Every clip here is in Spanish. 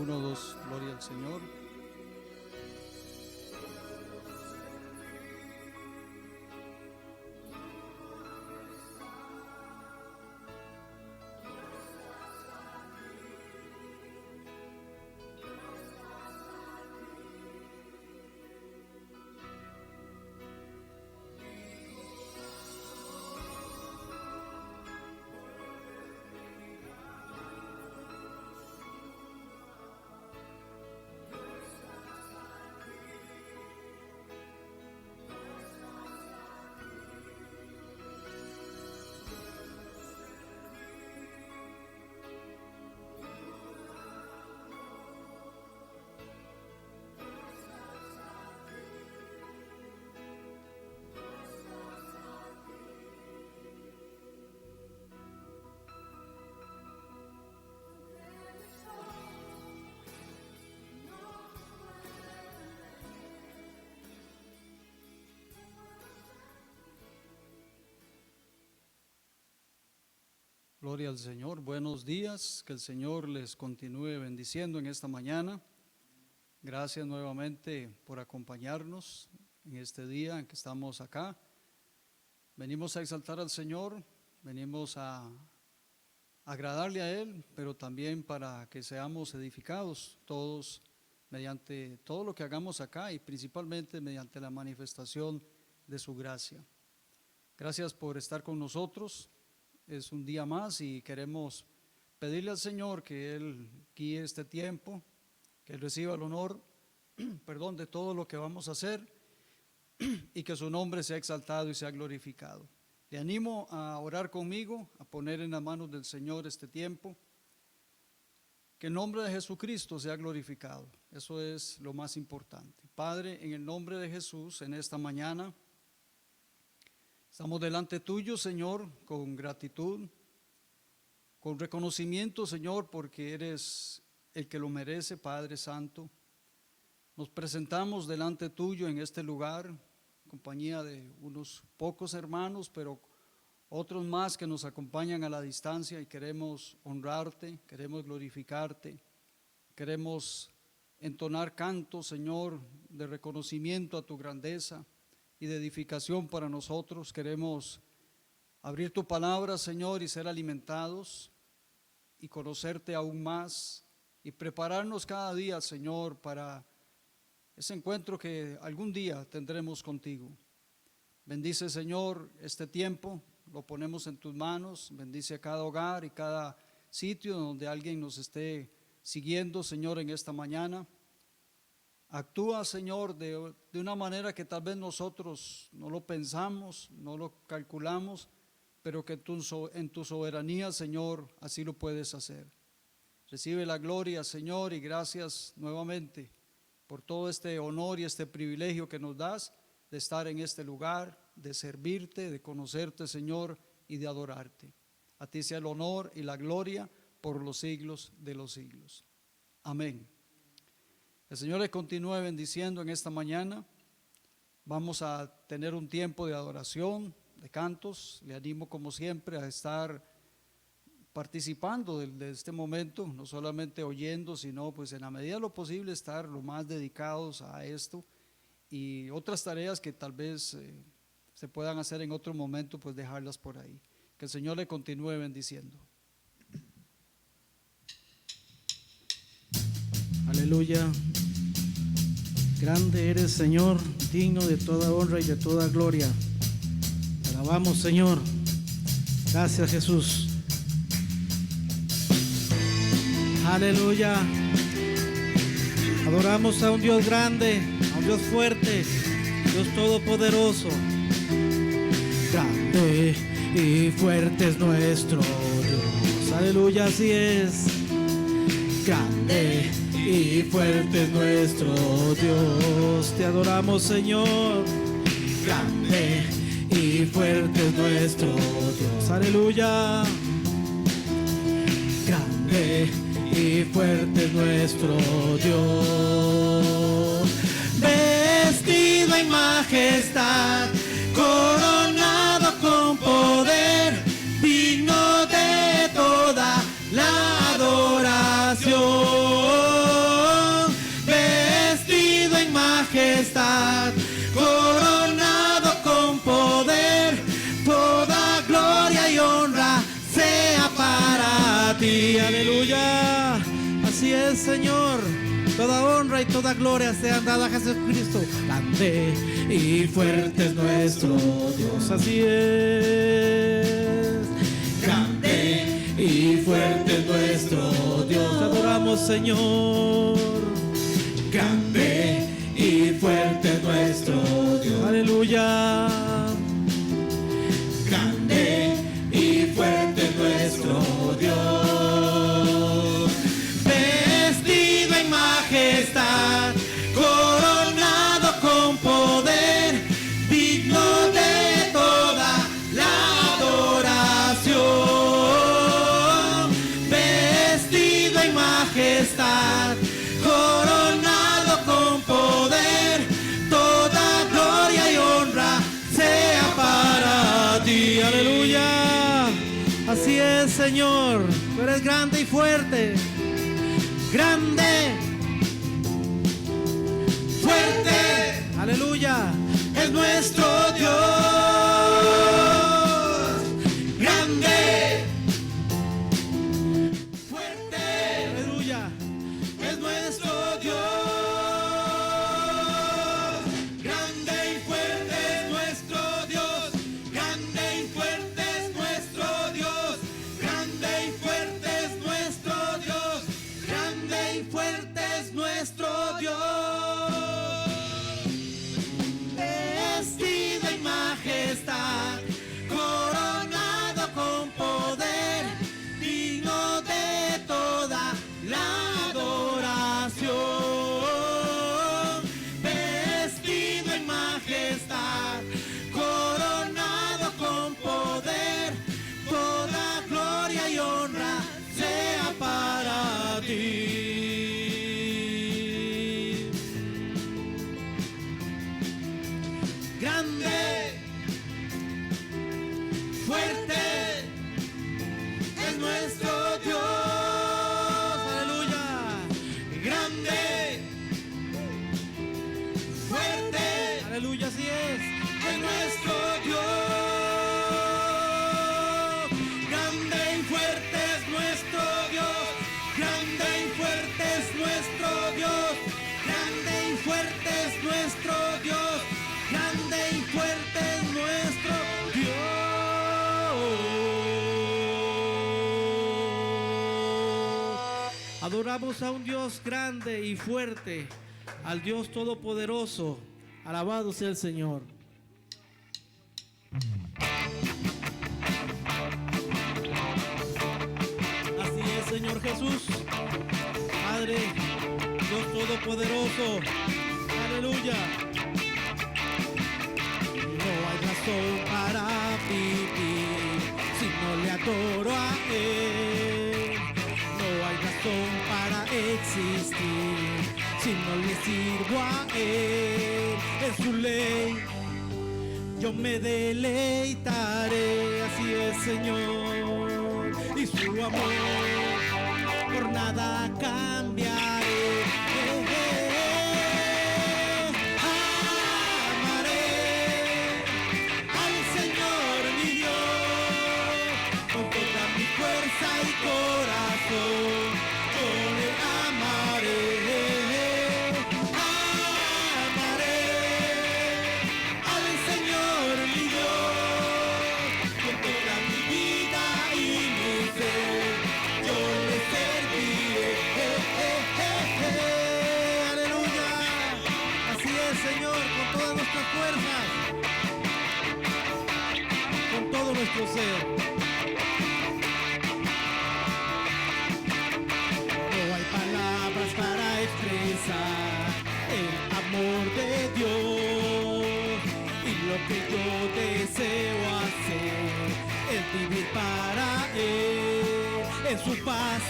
Uno, dos, gloria al Señor. Gloria al Señor, buenos días, que el Señor les continúe bendiciendo en esta mañana. Gracias nuevamente por acompañarnos en este día en que estamos acá. Venimos a exaltar al Señor, venimos a agradarle a Él, pero también para que seamos edificados todos mediante todo lo que hagamos acá y principalmente mediante la manifestación de su gracia. Gracias por estar con nosotros. Es un día más y queremos pedirle al Señor que Él guíe este tiempo, que Él reciba el honor, de todo lo que vamos a hacer y que su nombre sea exaltado y sea glorificado. Le animo a orar conmigo, a poner en las manos del Señor este tiempo, que el nombre de Jesucristo sea glorificado. Eso es lo más importante. Padre, en el nombre de Jesús, en esta mañana, estamos delante tuyo, Señor, con gratitud, con reconocimiento, Señor, porque eres el que lo merece, Padre Santo. Nos presentamos delante tuyo en este lugar, en compañía de unos pocos hermanos, pero otros más que nos acompañan a la distancia y queremos honrarte, queremos glorificarte, queremos entonar cantos, Señor, de reconocimiento a tu grandeza y de edificación para nosotros. Queremos abrir tu palabra, Señor, y ser alimentados y conocerte aún más y prepararnos cada día, Señor, para ese encuentro que algún día tendremos contigo. Bendice, Señor, este tiempo, lo ponemos en tus manos. Bendice a cada hogar y cada sitio donde alguien nos esté siguiendo, Señor, en esta mañana. Actúa, Señor, de una manera que tal vez nosotros no lo pensamos, no lo calculamos, pero que en tu soberanía, Señor, así lo puedes hacer. Recibe la gloria, Señor, y gracias nuevamente por todo este honor y este privilegio que nos das de estar en este lugar, de servirte, de conocerte, Señor, y de adorarte. A ti sea el honor y la gloria por los siglos de los siglos. Amén. El Señor le continúe bendiciendo en esta mañana. Vamos a tener un tiempo de adoración, de cantos. Le animo como siempre a estar participando de este momento, no solamente oyendo, sino pues en la medida de lo posible estar lo más dedicados a esto y otras tareas que tal vez se puedan hacer en otro momento, pues dejarlas por ahí. Que el Señor le continúe bendiciendo. Aleluya. Grande eres, Señor, digno de toda honra y de toda gloria. Te alabamos, Señor. Gracias, Jesús. Aleluya. Adoramos a un Dios grande, a un Dios fuerte, Dios todopoderoso. Grande y fuerte es nuestro Dios. Aleluya, así es. Grande y fuerte es nuestro Dios. Te adoramos, Señor. Grande y fuerte es nuestro Dios. Aleluya. Grande y fuerte es nuestro Dios. Vestido en majestad, coronado con poder, digno de toda la adoración. majestad, coronado con poder, toda gloria y honra sea para ti. Aleluya. Así es, Señor. Toda honra y toda gloria sean dadas a Jesucristo. Grande y fuerte es nuestro Dios. Así es. Grande y fuerte es nuestro Dios. Te adoramos, Señor. Grande y fuerte es nuestro Dios. Aleluya. Grande y fuerte es nuestro Dios. Vestido en majestad, coronado con poder, digno de toda la adoración. Vestido en majestad, coronado con poder, toda gloria y honra sea para ti. Aleluya. Así es, Señor. Tú eres grande y fuerte. Grande, fuerte, aleluya, es nuestro Dios. Grande, fuerte, aleluya, es nuestro Dios. Grande y fuerte es nuestro Dios. Grande y fuerte es nuestro Dios. Grande y fuerte es nuestro Dios. Grande y fuerte es nuestro Dios. Vestido en majestad, coronado con poder, digno de toda la adoración. Vestido en majestad, coronado con poder, toda gloria y honra sea para ti. Grande, fuerte es nuestro Dios. Aleluya. Grande, fuerte, aleluya, así es nuestro Dios. Grande y fuerte es nuestro Dios. Grande y fuerte es nuestro Dios. Grande y fuerte es nuestro Dios. Grande y fuerte es nuestro Dios. Adoramos a un Dios grande y fuerte, al Dios todopoderoso. Alabado sea el Señor. Así es, Señor Jesús. Padre, Dios todopoderoso. Aleluya. No hay razón para vivir si no le adoro a Él. No hay razón para existir si no le sirvo a Él. En su ley yo me deleitaré. Así es, Señor. Y su amor por nada cambiaré. Y corazón, yo le amaré, amaré al Señor mi Dios, con toda mi vida y mi ser, yo le serviré, aleluya. Así es, Señor, con todas nuestras fuerzas, con todo nuestro ser. El amor de Dios y lo que yo deseo hacer es vivir para Él. En su paz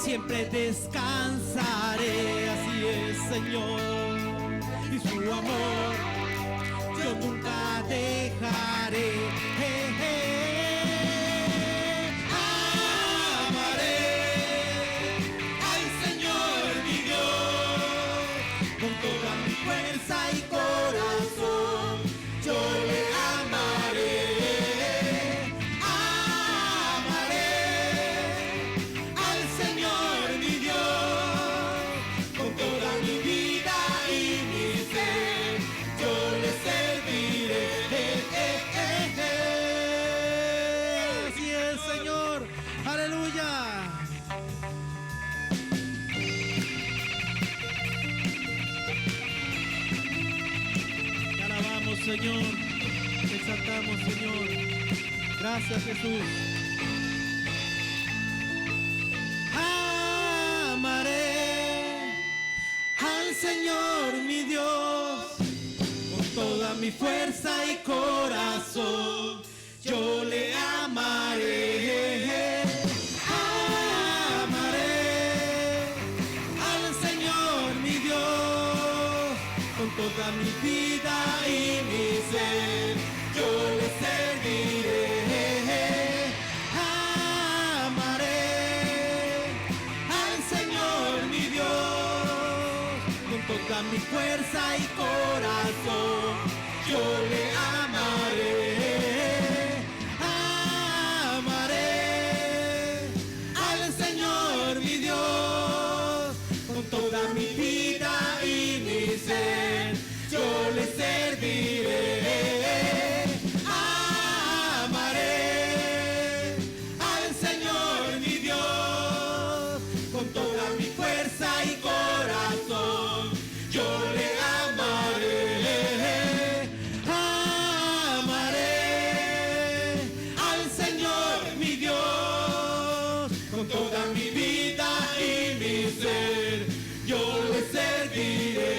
siempre descansaré. Así es, Señor, y su amor yo nunca dejaré. Amaré al Señor mi Dios con toda mi Señor. Te exaltamos, Señor. Gracias, Jesús. Amaré al Señor mi Dios con toda mi fuerza y corazón. Yo le amaré. Amaré al Señor mi Dios con toda mi vida y mi ser. Yo le serviré. Amaré al Señor mi Dios con toda mi fuerza y corazón. Yo le amaré. Amaré al Señor mi Dios con toda mi vida y mi ser. Yo le serviré. Amaré al Señor mi Dios con toda mi fuerza y corazón. Yo le amaré. Amaré al Señor mi Dios con toda mi vida y mi ser. Yo le serviré.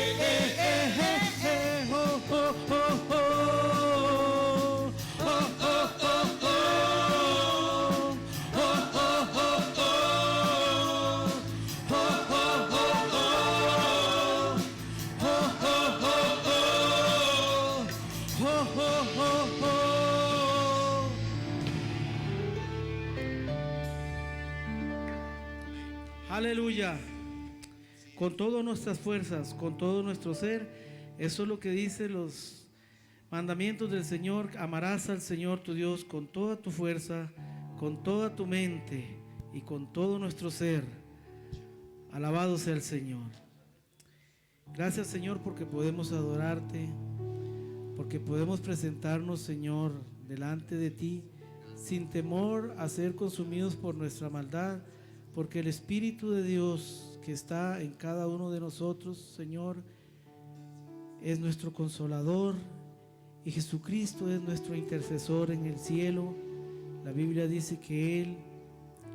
Aleluya. Con todas nuestras fuerzas, con todo nuestro ser. Eso es lo que dicen los mandamientos del Señor. Amarás al Señor tu Dios con toda tu fuerza, con toda tu mente y con todo nuestro ser. Alabado sea el Señor. Gracias, Señor, porque podemos adorarte, porque podemos presentarnos, Señor, delante de ti sin temor a ser consumidos por nuestra maldad, porque el Espíritu de Dios que está en cada uno de nosotros, Señor, es nuestro consolador, y Jesucristo es nuestro intercesor en el cielo. La Biblia dice que Él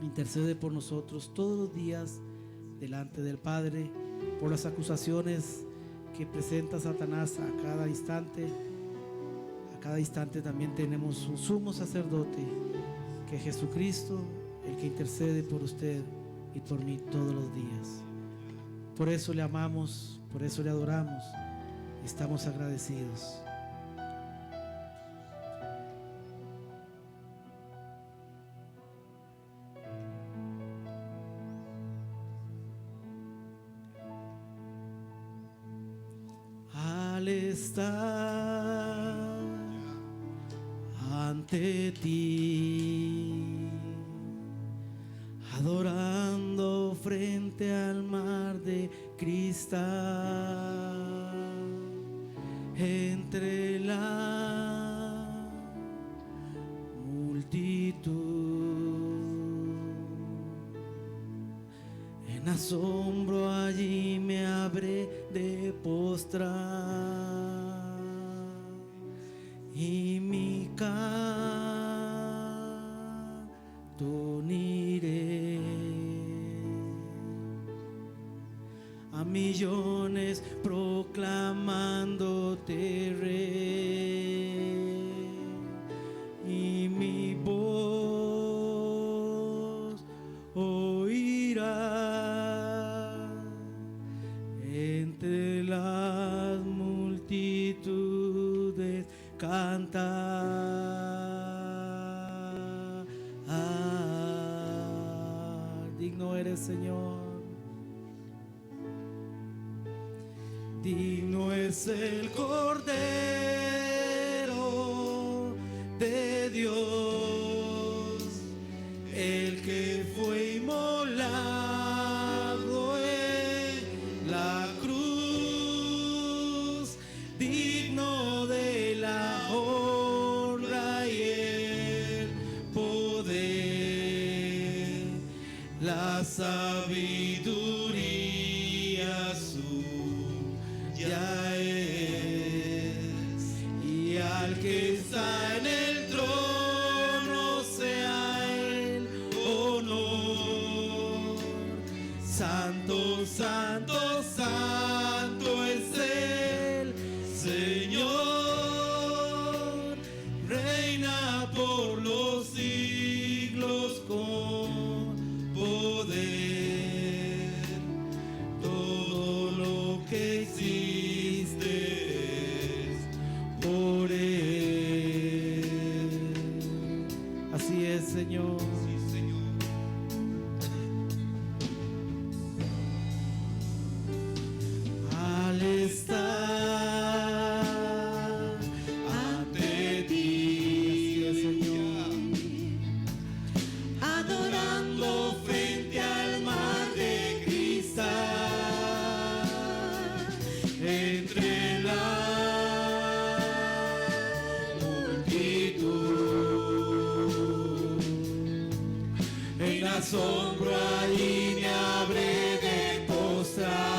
intercede por nosotros todos los días delante del Padre por las acusaciones que presenta Satanás a cada instante. A cada instante también tenemos un sumo sacerdote, que es Jesucristo, el que intercede por usted y por mí todos los días. Por eso le amamos, por eso le adoramos, estamos agradecidos. Al estar ante ti, adorando frente al mar de cristal, entre la multitud, en asombro allí me habré de postrar y mi canto uniré a millones proclamándote Rey, y mi voz oirá entre las multitudes cantar. Digno eres, Señor. Digno es el Cordero de Dios, el que fue inmolado en la cruz, digno de la honra y el poder, la sabiduría suya es, y Santo, santo, santo es el Señor, reina por los siglos con poder. Todo lo que existe es por Él. Así es, Señor. Estar ante ti, Señor, adorando frente al mar de cristal, entre la multitud, en asombro allí me habré de postrar.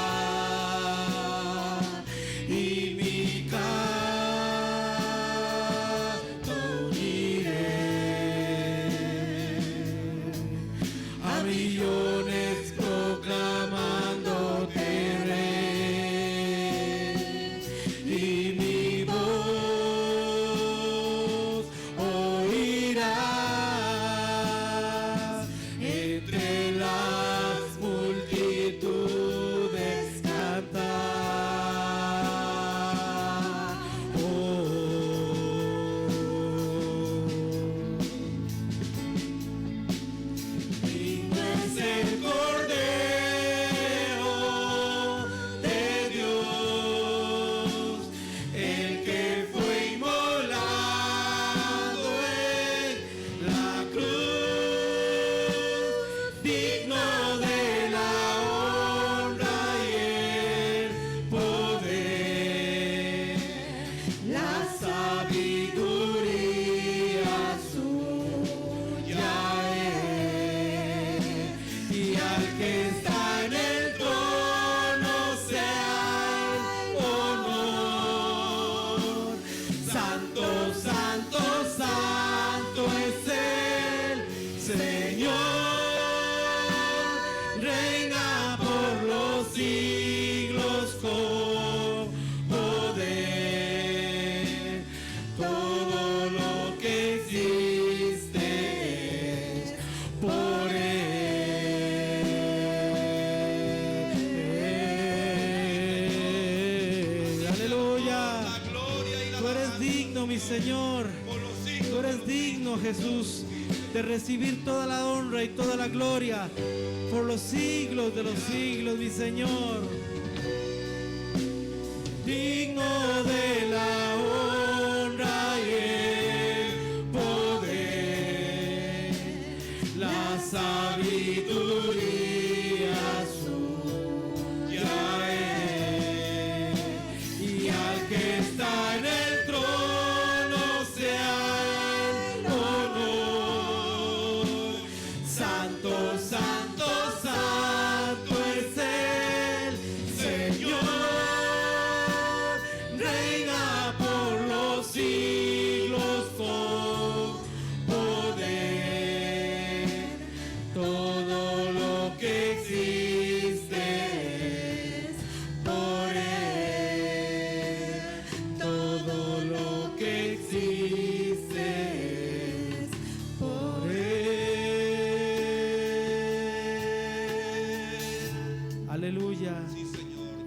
Señor, tú eres digno, Jesús, de recibir toda la honra y toda la gloria por los siglos de los siglos, mi Señor. Digno de la honra y el poder, la sabiduría suya es, y al que está en el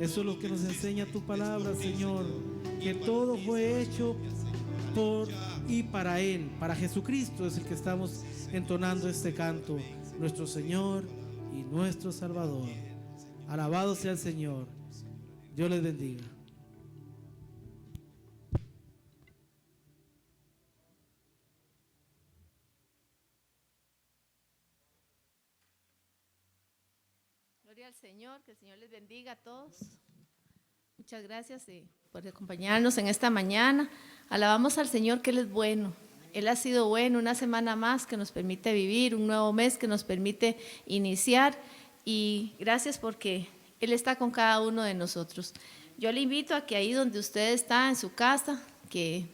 Eso es lo que nos enseña tu palabra, Señor, que todo fue hecho por y para Él, para Jesucristo es el que estamos entonando este canto, nuestro Señor y nuestro Salvador. Alabado sea el Señor. Dios les bendiga. Gloria al Señor, que el Señor les bendiga a todos. Muchas gracias por acompañarnos en esta mañana. Alabamos al Señor que Él es bueno. Él ha sido bueno, una semana más que nos permite vivir, un nuevo mes que nos permite iniciar, y gracias porque Él está con cada uno de nosotros. Yo le invito a que ahí donde usted está en su casa, que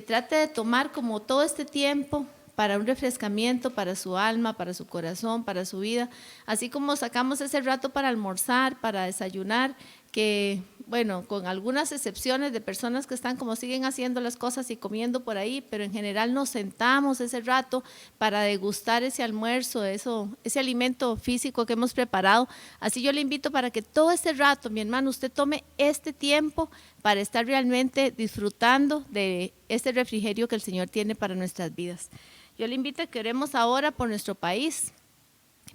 trate de tomar como todo este tiempo para un refrescamiento, para su alma, para su corazón, para su vida, así como sacamos ese rato para almorzar, para desayunar, que bueno, con algunas excepciones de personas que están como siguen haciendo las cosas y comiendo por ahí, pero en general nos sentamos ese rato para degustar ese almuerzo, ese alimento físico que hemos preparado. Así yo le invito para que todo este rato, mi hermano, usted tome este tiempo para estar realmente disfrutando de este refrigerio que el Señor tiene para nuestras vidas. Yo le invito a que oremos ahora por nuestro país,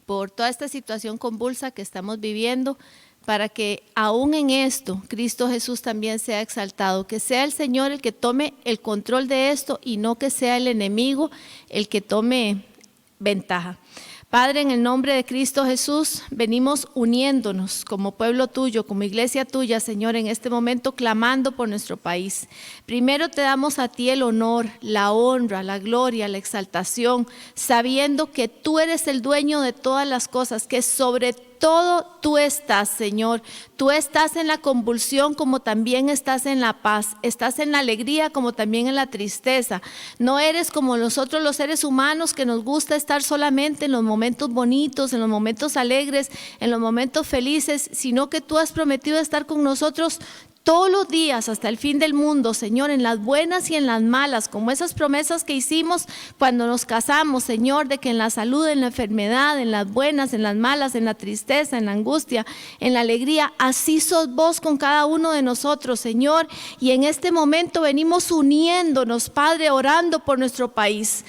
por toda esta situación convulsa que estamos viviendo, para que aún en esto Cristo Jesús también sea exaltado, que sea el Señor el que tome el control de esto y no que sea el enemigo el que tome ventaja. Padre, en el nombre de Cristo Jesús, venimos uniéndonos como pueblo tuyo, como iglesia tuya, Señor, en este momento clamando por nuestro país. Primero te damos a ti el honor, la honra, la gloria, la exaltación, sabiendo que tú eres el dueño de todas las cosas, que sobre todo tú estás, Señor. Tú estás en la convulsión como también estás en la paz. Estás en la alegría como también en la tristeza. No eres como nosotros los seres humanos que nos gusta estar solamente en los momentos bonitos, en los momentos alegres, en los momentos felices, sino que tú has prometido estar con nosotros todos los días hasta el fin del mundo, Señor, en las buenas y en las malas, como esas promesas que hicimos cuando nos casamos, Señor, de que en la salud, en la enfermedad, en las buenas, en las malas, en la tristeza, en la angustia, en la alegría, así sos vos con cada uno de nosotros, Señor, y en este momento venimos uniéndonos, Padre, orando por nuestro país.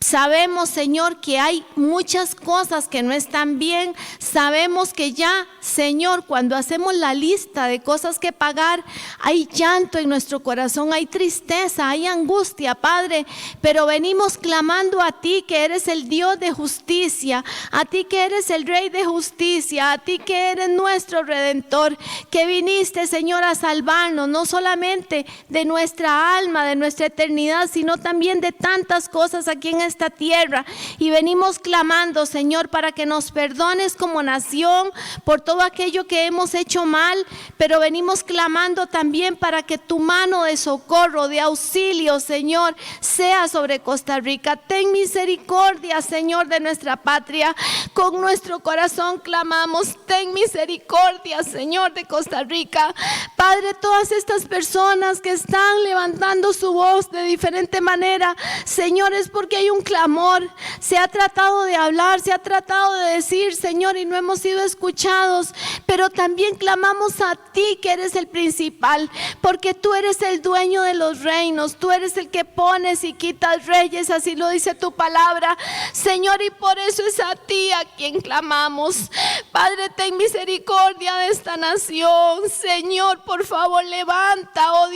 Sabemos, Señor, que hay muchas cosas que no están bien. Sabemos que ya, Señor, cuando hacemos la lista de cosas que pagar, hay llanto en nuestro corazón, hay tristeza, hay angustia, Padre. Pero venimos clamando a ti que eres el Dios de justicia, a ti que eres el Rey de justicia, a ti que eres nuestro Redentor, que viniste, Señor, a salvarnos, no solamente de nuestra alma, de nuestra eternidad, sino también de tantas cosas aquí en esta tierra. Y venimos clamando, Señor, para que nos perdones como nación por todo aquello que hemos hecho mal, pero venimos clamando también para que tu mano de socorro, de auxilio, Señor, sea sobre Costa Rica. Ten misericordia, Señor, de nuestra patria. Con nuestro corazón clamamos, ten misericordia, Señor, de Costa Rica. Padre, todas estas personas que están levantando su voz de diferente manera, Señor, es porque hay un clamor. Se ha tratado de hablar, se ha tratado de decir, Señor, y no hemos sido escuchados, pero también clamamos a ti que eres el principal, porque tú eres el dueño de los reinos, tú eres el que pones y quitas reyes, así lo dice tu palabra, Señor, y por eso es a ti a quien clamamos. Padre, ten misericordia de esta nación, Señor, por favor, levanta, oh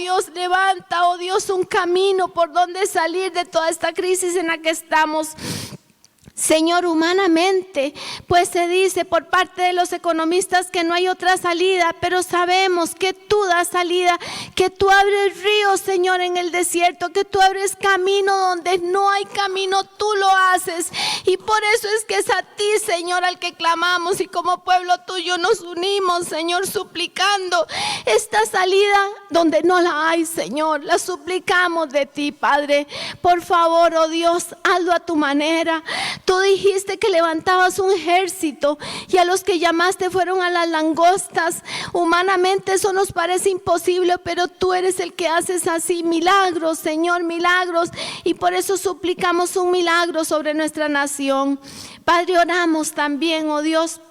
Dios, un camino por donde salir de toda esta crisis en la que estamos. Señor, humanamente, pues se dice por parte de los economistas que no hay otra salida, pero sabemos que tú das salida, que tú abres ríos, Señor, en el desierto, que tú abres camino donde no hay camino, tú lo haces. Y por eso es que es a ti, Señor, al que clamamos, y como pueblo tuyo nos unimos, Señor, suplicando esta salida donde no la hay, Señor. La suplicamos de ti, Padre. Por favor, oh Dios, hazlo a tu manera. Tú dijiste que levantabas un ejército y a los que llamaste fueron a las langostas. Humanamente eso nos parece imposible, pero tú eres el que haces así milagros, Señor, milagros. Y por eso suplicamos un milagro sobre nuestra nación. Padre, oramos también, oh Dios,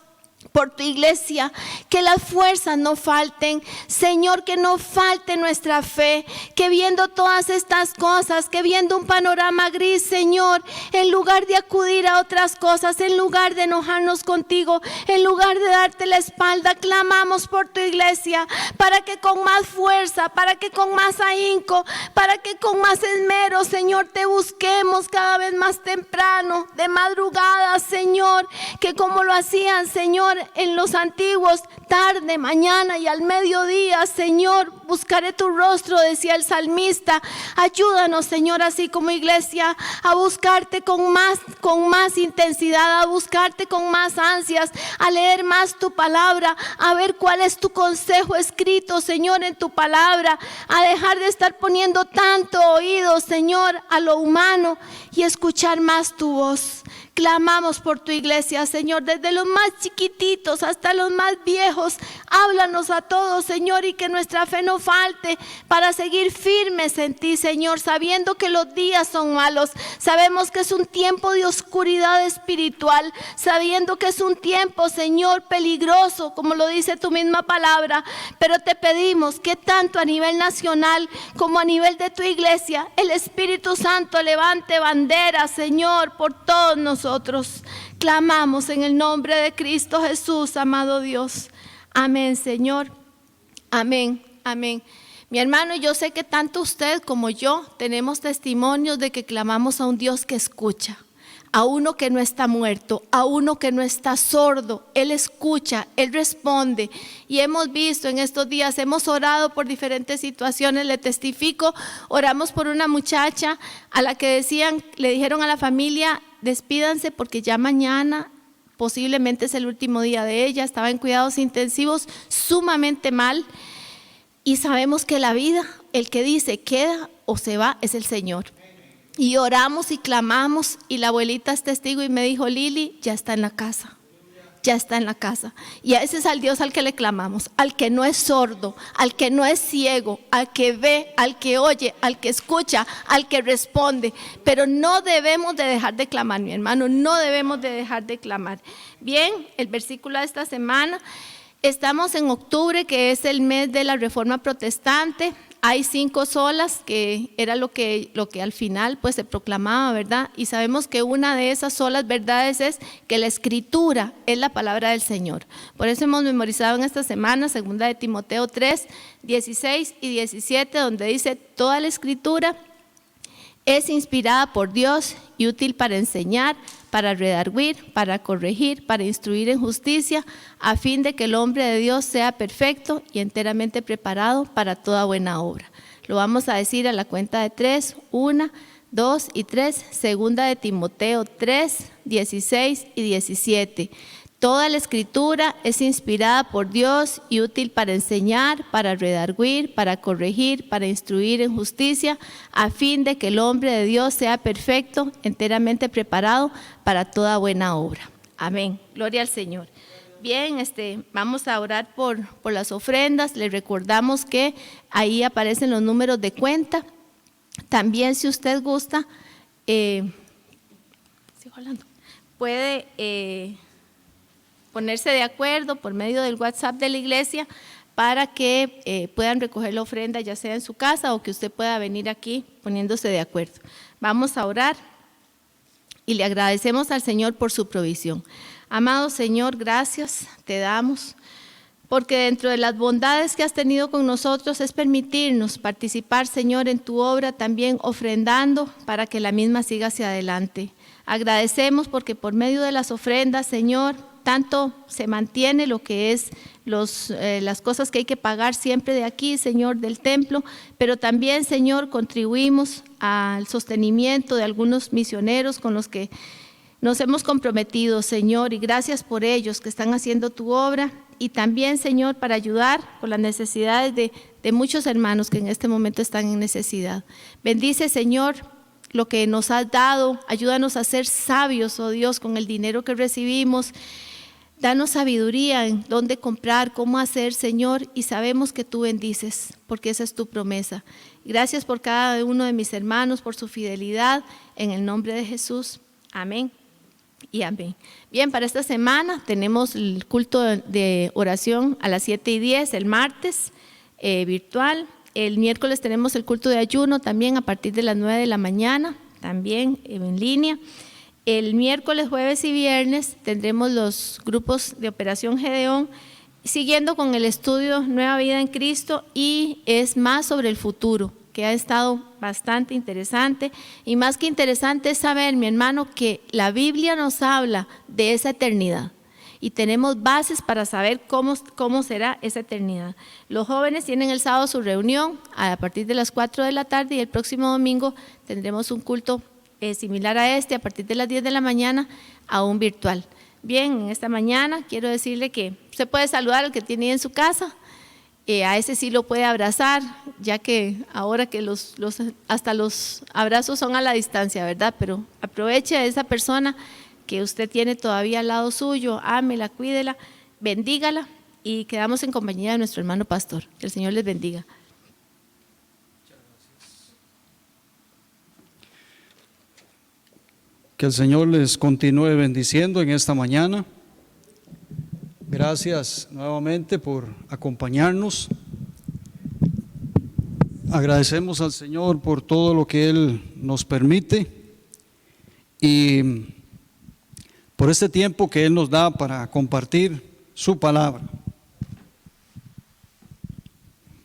por tu iglesia, que las fuerzas no falten, Señor, que no falte nuestra fe, que viendo todas estas cosas, que viendo un panorama gris, Señor, en lugar de acudir a otras cosas, en lugar de enojarnos contigo, en lugar de darte la espalda, clamamos por tu iglesia, para que con más fuerza, para que con más ahínco, para que con más esmero, Señor, te busquemos cada vez más temprano, de madrugada, Señor, que como lo hacían, Señor, en los antiguos, tarde, mañana y al mediodía, Señor, buscaré tu rostro, decía el salmista. Ayúdanos, Señor, así como iglesia, a buscarte con más intensidad, a buscarte con más ansias, a leer más tu palabra, a ver cuál es tu consejo escrito, Señor, en tu palabra, a dejar de estar poniendo tanto oído, Señor, a lo humano y escuchar más tu voz. Clamamos por tu iglesia, Señor, desde los más chiquititos hasta los más viejos. Háblanos a todos, Señor, y que nuestra fe no falte para seguir firmes en ti, Señor, sabiendo que los días son malos. Sabemos que es un tiempo de oscuridad espiritual, sabiendo que es un tiempo, Señor, peligroso, como lo dice tu misma palabra. Pero te pedimos que tanto a nivel nacional como a nivel de tu iglesia, el Espíritu Santo levante bandera, Señor, por todos nosotros. Clamamos en el nombre de Cristo Jesús, amado Dios. Amén, Señor. Amén, amén. Mi hermano, yo sé que tanto usted como yo tenemos testimonios de que clamamos a un Dios que escucha, a uno que no está muerto, a uno que no está sordo. Él escucha, Él responde. Y hemos visto en estos días, hemos orado por diferentes situaciones. Le testifico, oramos por una muchacha a la que le dijeron a la familia: despídanse porque ya mañana posiblemente es el último día de ella. Estaba en cuidados intensivos, sumamente mal. Y sabemos que la vida, el que dice queda o se va, es el Señor. Y oramos y clamamos, y la abuelita es testigo y me dijo: Lili, ya está en la casa. Ya está en la casa. Y a ese es al Dios al que le clamamos, al que no es sordo, al que no es ciego, al que ve, al que oye, al que escucha, al que responde. Pero no debemos de dejar de clamar, mi hermano, no debemos de dejar de clamar. Bien, el versículo de esta semana, estamos en octubre, que es el mes de la Reforma Protestante. Hay 5 solas, que era lo que al final pues se proclamaba, ¿verdad? Y sabemos que una de esas solas verdades es que la Escritura es la palabra del Señor. Por eso hemos memorizado en esta semana 2 de Timoteo 3, 16 y 17, donde dice: toda la Escritura es inspirada por Dios y útil para enseñar, para redarguir, para corregir, para instruir en justicia, a fin de que el hombre de Dios sea perfecto y enteramente preparado para toda buena obra. Lo vamos a decir a la cuenta de 3, 1, 2 y 3, 2 de Timoteo 3, 16 y 17. Toda la Escritura es inspirada por Dios y útil para enseñar, para redarguir, para corregir, para instruir en justicia, a fin de que el hombre de Dios sea perfecto, enteramente preparado para toda buena obra. Amén. Gloria al Señor. Bien, vamos a orar por las ofrendas. Les recordamos que ahí aparecen los números de cuenta. También, si usted gusta, puede ponerse de acuerdo por medio del WhatsApp de la iglesia para que puedan recoger la ofrenda, ya sea en su casa o que usted pueda venir aquí poniéndose de acuerdo. Vamos a orar y le agradecemos al Señor por su provisión. Amado Señor, gracias te damos, porque dentro de las bondades que has tenido con nosotros es permitirnos participar, Señor, en tu obra, también ofrendando para que la misma siga hacia adelante. Agradecemos porque por medio de las ofrendas, Señor, tanto se mantiene lo que es las cosas que hay que pagar siempre de aquí, Señor, del templo, pero también, Señor, contribuimos al sostenimiento de algunos misioneros con los que nos hemos comprometido, Señor, y gracias por ellos que están haciendo tu obra, y también, Señor, para ayudar con las necesidades de muchos hermanos que en este momento están en necesidad. Bendice, Señor, lo que nos has dado, ayúdanos a ser sabios, oh Dios, con el dinero que recibimos. Danos sabiduría en dónde comprar, cómo hacer, Señor, y sabemos que tú bendices, porque esa es tu promesa. Gracias por cada uno de mis hermanos, por su fidelidad, en el nombre de Jesús. Amén y amén. Bien, para esta semana tenemos el culto de oración a las 7:10, el martes, virtual. El miércoles tenemos el culto de ayuno también a partir de las 9 de la mañana, también en línea. El miércoles, jueves y viernes tendremos los grupos de Operación Gedeón, siguiendo con el estudio Nueva Vida en Cristo, y es más sobre el futuro, que ha estado bastante interesante. Y más que interesante es saber, mi hermano, que la Biblia nos habla de esa eternidad. y tenemos bases para saber cómo será esa eternidad. Los jóvenes tienen el sábado su reunión a partir de las 4 de la tarde y el próximo domingo tendremos un culto similar a este a partir de las 10 de la mañana, aún virtual. Bien, en esta mañana quiero decirle que usted puede saludar al que tiene en su casa, a ese sí lo puede abrazar, ya que ahora que hasta los abrazos son a la distancia, ¿verdad? Pero aproveche a esa persona que usted tiene todavía al lado suyo, ámela, cuídela, bendígala y quedamos en compañía de nuestro hermano pastor. Que el Señor les bendiga. Que el Señor les continúe bendiciendo en esta mañana. Gracias nuevamente por acompañarnos. Agradecemos al Señor por todo lo que Él nos permite y por este tiempo que Él nos da para compartir su palabra.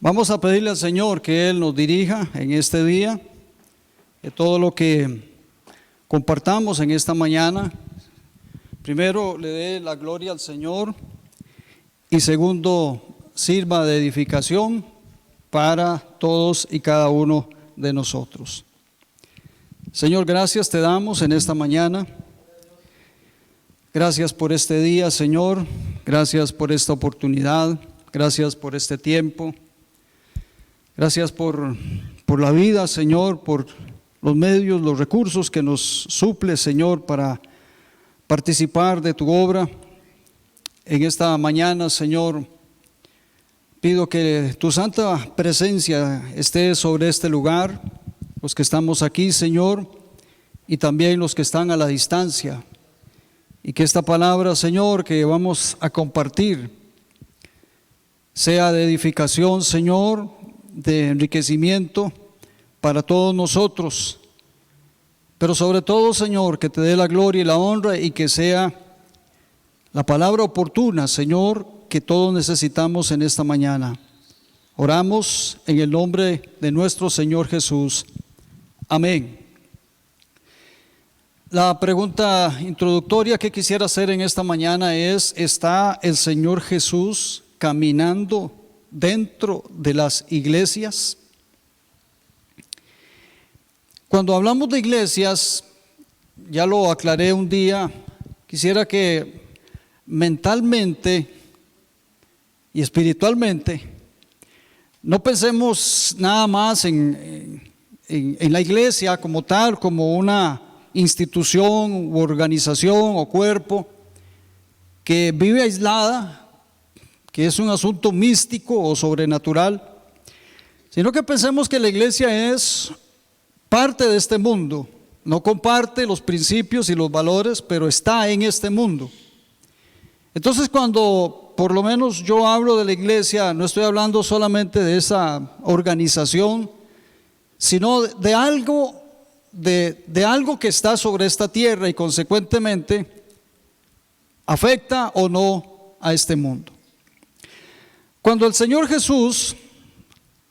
Vamos a pedirle al Señor que Él nos dirija en este día, que todo lo que compartamos en esta mañana, primero le dé la gloria al Señor y segundo sirva de edificación para todos y cada uno de nosotros. Señor, gracias te damos en esta mañana. Gracias por este día, Señor. Gracias por esta oportunidad. Gracias por este tiempo. Gracias por la vida, Señor, por los medios, los recursos que nos suple, Señor, para participar de tu obra. En esta mañana, Señor, pido que tu santa presencia esté sobre este lugar, los que estamos aquí, Señor, y también los que están a la distancia, y que esta palabra, Señor, que vamos a compartir, sea de edificación, Señor, de enriquecimiento para todos nosotros, pero sobre todo, Señor, que te dé la gloria y la honra y que sea la palabra oportuna, Señor, que todos necesitamos en esta mañana. Oramos en el nombre de nuestro Señor Jesús. Amén. La pregunta introductoria que quisiera hacer en esta mañana es: ¿está el Señor Jesús caminando dentro de las iglesias? Cuando hablamos de iglesias, ya lo aclaré un día, quisiera que mentalmente y espiritualmente no pensemos nada más en la iglesia como tal, como una institución u organización o cuerpo que vive aislada, que es un asunto místico o sobrenatural, sino que pensemos que la iglesia es parte de este mundo, no comparte los principios y los valores, pero está en este mundo. Entonces, cuando por lo menos yo hablo de la iglesia, no estoy hablando solamente de esa organización, sino de algo que está sobre esta tierra y consecuentemente afecta o no a este mundo. Cuando el Señor Jesús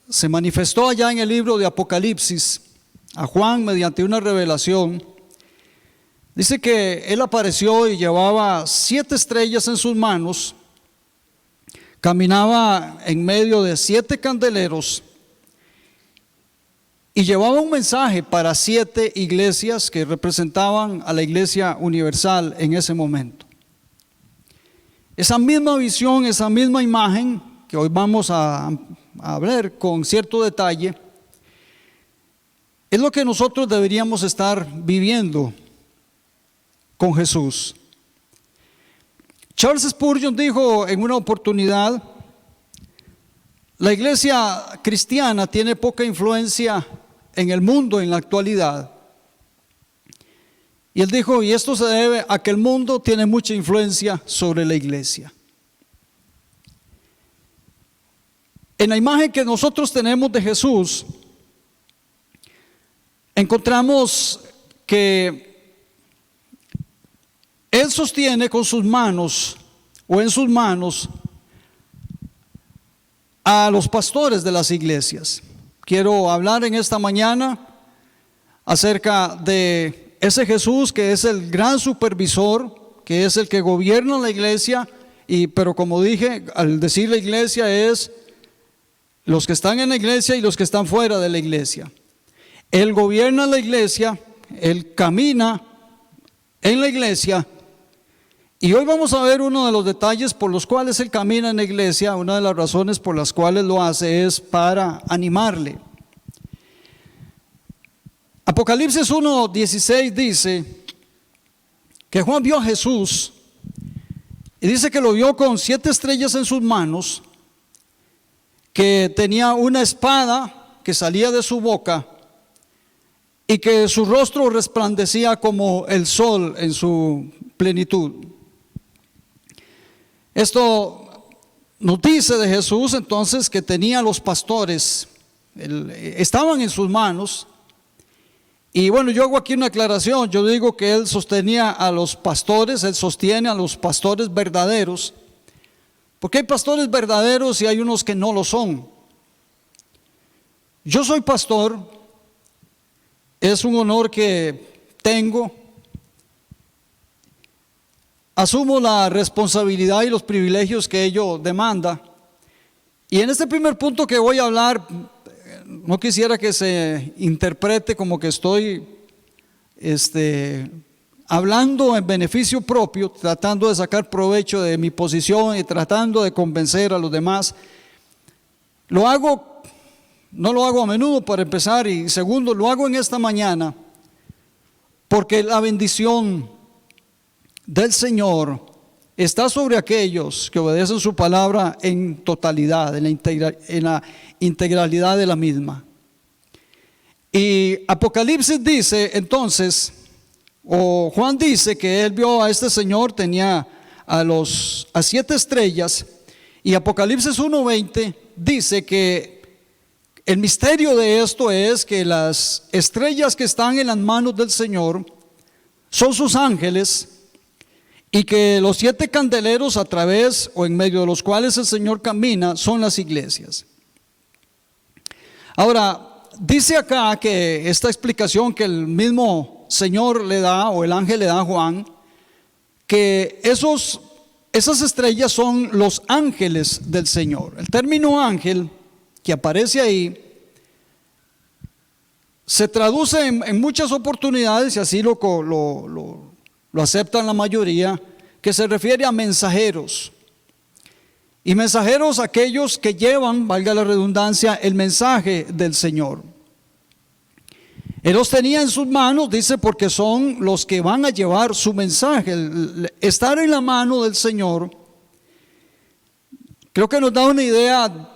se manifestó allá en el libro de Apocalipsis a Juan mediante una revelación, dice que Él apareció y llevaba 7 estrellas en sus manos, caminaba en medio de 7 candeleros y llevaba un mensaje para 7 iglesias que representaban a la iglesia universal en ese momento. Esa misma visión, esa misma imagen que hoy vamos a ver con cierto detalle, es lo que nosotros deberíamos estar viviendo con Jesús. Charles Spurgeon dijo en una oportunidad: la iglesia cristiana tiene poca influencia en el mundo en la actualidad. Y él dijo, y esto se debe a que el mundo tiene mucha influencia sobre la iglesia. En la imagen que nosotros tenemos de Jesús, encontramos que Él sostiene con sus manos o en sus manos a los pastores de las iglesias. Quiero hablar en esta mañana acerca de ese Jesús que es el gran supervisor, que es el que gobierna la iglesia, pero como dije, al decir la iglesia es los que están en la iglesia y los que están fuera de la iglesia. Él gobierna la iglesia, Él camina en la iglesia, y hoy vamos a ver uno de los detalles por los cuales Él camina en la iglesia. Una de las razones por las cuales lo hace es para animarle. Apocalipsis 1:16 dice que Juan vio a Jesús, y dice que lo vio con 7 estrellas en sus manos, que tenía una espada que salía de su boca y que su rostro resplandecía como el sol en su plenitud. Esto nos dice de Jesús entonces que tenía los pastores, estaban en sus manos. Y bueno, yo hago aquí una aclaración. Yo digo que Él sostenía a los pastores, Él sostiene a los pastores verdaderos, porque hay pastores verdaderos y hay unos que no lo son. Yo soy pastor, es un honor que tengo. Asumo la responsabilidad y los privilegios que ello demanda. Y en este primer punto que voy a hablar, no quisiera que se interprete como que estoy hablando en beneficio propio, tratando de sacar provecho de mi posición y tratando de convencer a los demás. No lo hago a menudo, para empezar, y segundo, lo hago en esta mañana porque la bendición del Señor está sobre aquellos que obedecen su palabra en totalidad, en la integralidad de la misma. Y Apocalipsis dice entonces, o Juan dice que él vio a este Señor, tenía a 7 estrellas, y Apocalipsis 1:20 dice que el misterio de esto es que las estrellas que están en las manos del Señor son sus ángeles, y que los 7 candeleros a través o en medio de los cuales el Señor camina son las iglesias. Ahora, dice acá que esta explicación que el mismo Señor le da, o el ángel le da a Juan, que esas estrellas son los ángeles del Señor. El término ángel que aparece ahí se traduce en muchas oportunidades, y así lo aceptan la mayoría, que se refiere a mensajeros. Y mensajeros aquellos que llevan, valga la redundancia, el mensaje del Señor. Él los tenía en sus manos, dice, porque son los que van a llevar su mensaje. Estar en la mano del Señor, creo que nos da una idea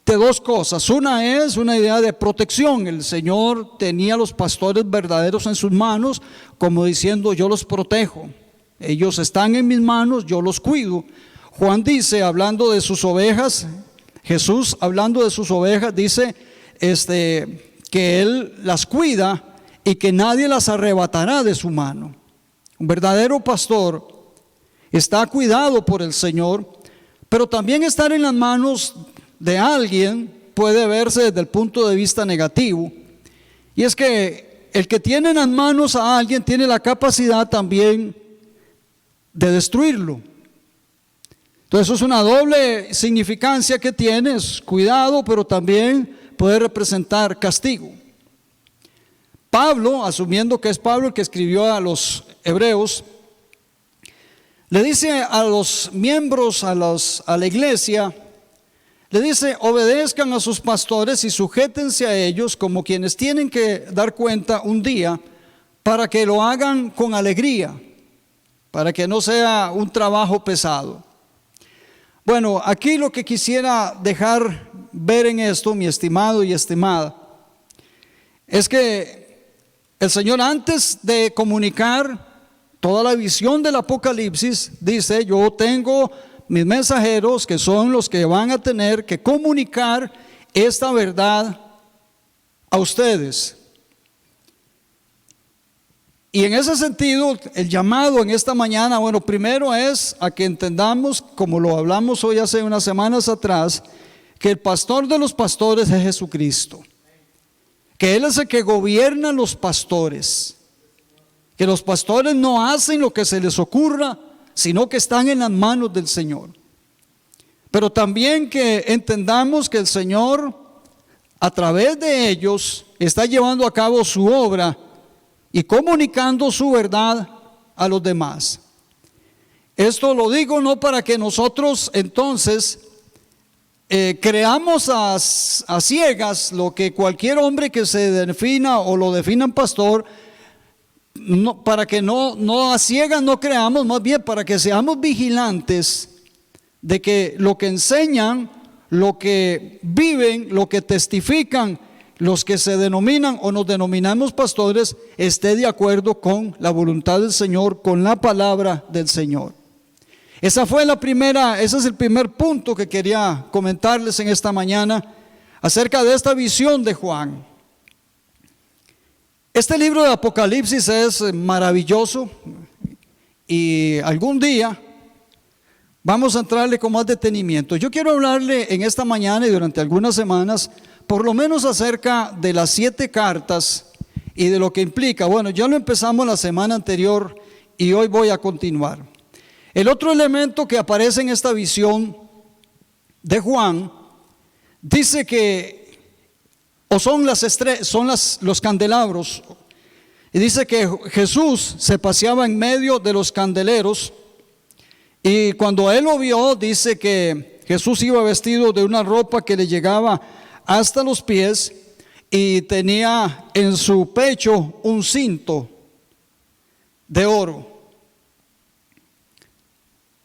de 2 cosas. Una es una idea de protección. El Señor tenía a los pastores verdaderos en sus manos, como diciendo: yo los protejo, ellos están en mis manos, yo los cuido. Juan dice, hablando de sus ovejas, Jesús hablando de sus ovejas, dice que Él las cuida y que nadie las arrebatará de su mano. Un verdadero pastor está cuidado por el Señor, pero también estar en las manos de alguien puede verse desde el punto de vista negativo, y es que el que tiene en las manos a alguien tiene la capacidad también de destruirlo. Entonces eso es una doble significancia que tiene: es cuidado, pero también puede representar castigo. Pablo, asumiendo que es Pablo el que escribió a los hebreos, le dice a los miembros, a la iglesia, le dice: obedezcan a sus pastores y sujétense a ellos como quienes tienen que dar cuenta un día, para que lo hagan con alegría, para que no sea un trabajo pesado. Bueno, aquí lo que quisiera dejar ver en esto, mi estimado y estimada, es que el Señor, antes de comunicar toda la visión del Apocalipsis, dice: yo tengo mis mensajeros que son los que van a tener que comunicar esta verdad a ustedes. Y en ese sentido, el llamado en esta mañana, bueno, primero es a que entendamos, como lo hablamos hoy hace unas semanas atrás, que el pastor de los pastores es Jesucristo, que Él es el que gobierna los pastores, que los pastores no hacen lo que se les ocurra, sino que están en las manos del Señor. Pero también que entendamos que el Señor, a través de ellos, está llevando a cabo su obra y comunicando su verdad a los demás. Esto lo digo no para que nosotros entonces creamos a ciegas lo que cualquier hombre que se defina o lo definan pastor, no, para que no a ciegas no creamos, más bien para que seamos vigilantes de que lo que enseñan, lo que viven, lo que testifican, los que se denominan o nos denominamos pastores, esté de acuerdo con la voluntad del Señor, con la palabra del Señor. Ese es el primer punto que quería comentarles en esta mañana acerca de esta visión de Juan. Este libro de Apocalipsis es maravilloso y algún día vamos a entrarle con más detenimiento. Yo quiero hablarle en esta mañana y durante algunas semanas, por lo menos acerca de las 7 cartas y de lo que implica. Bueno, ya lo empezamos la semana anterior y hoy voy a continuar. El otro elemento que aparece en esta visión de Juan dice que o son los candelabros, y dice que Jesús se paseaba en medio de los candeleros, y cuando él lo vio, dice que Jesús iba vestido de una ropa que le llegaba hasta los pies y tenía en su pecho un cinto de oro.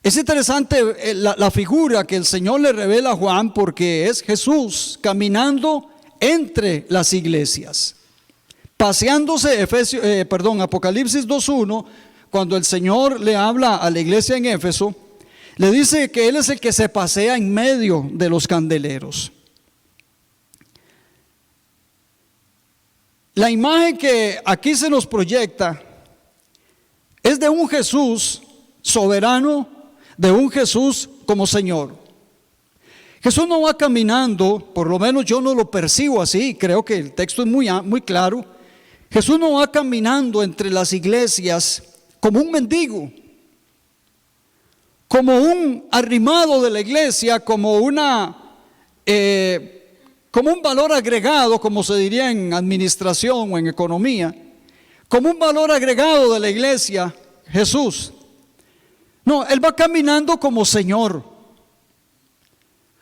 Es interesante la figura que el Señor le revela a Juan, porque es Jesús caminando entre las iglesias, paseándose. Apocalipsis 2:1, cuando el Señor le habla a la iglesia en Éfeso, le dice que Él es el que se pasea en medio de los candeleros. La imagen que aquí se nos proyecta es de un Jesús soberano, de un Jesús como Señor. Jesús no va caminando, por lo menos yo no lo percibo así, creo que el texto es muy claro. Jesús no va caminando entre las iglesias como un mendigo, como un arrimado de la iglesia, como un valor agregado, como se diría en administración o en economía, como un valor agregado de la iglesia, Jesús. No, Él va caminando como Señor,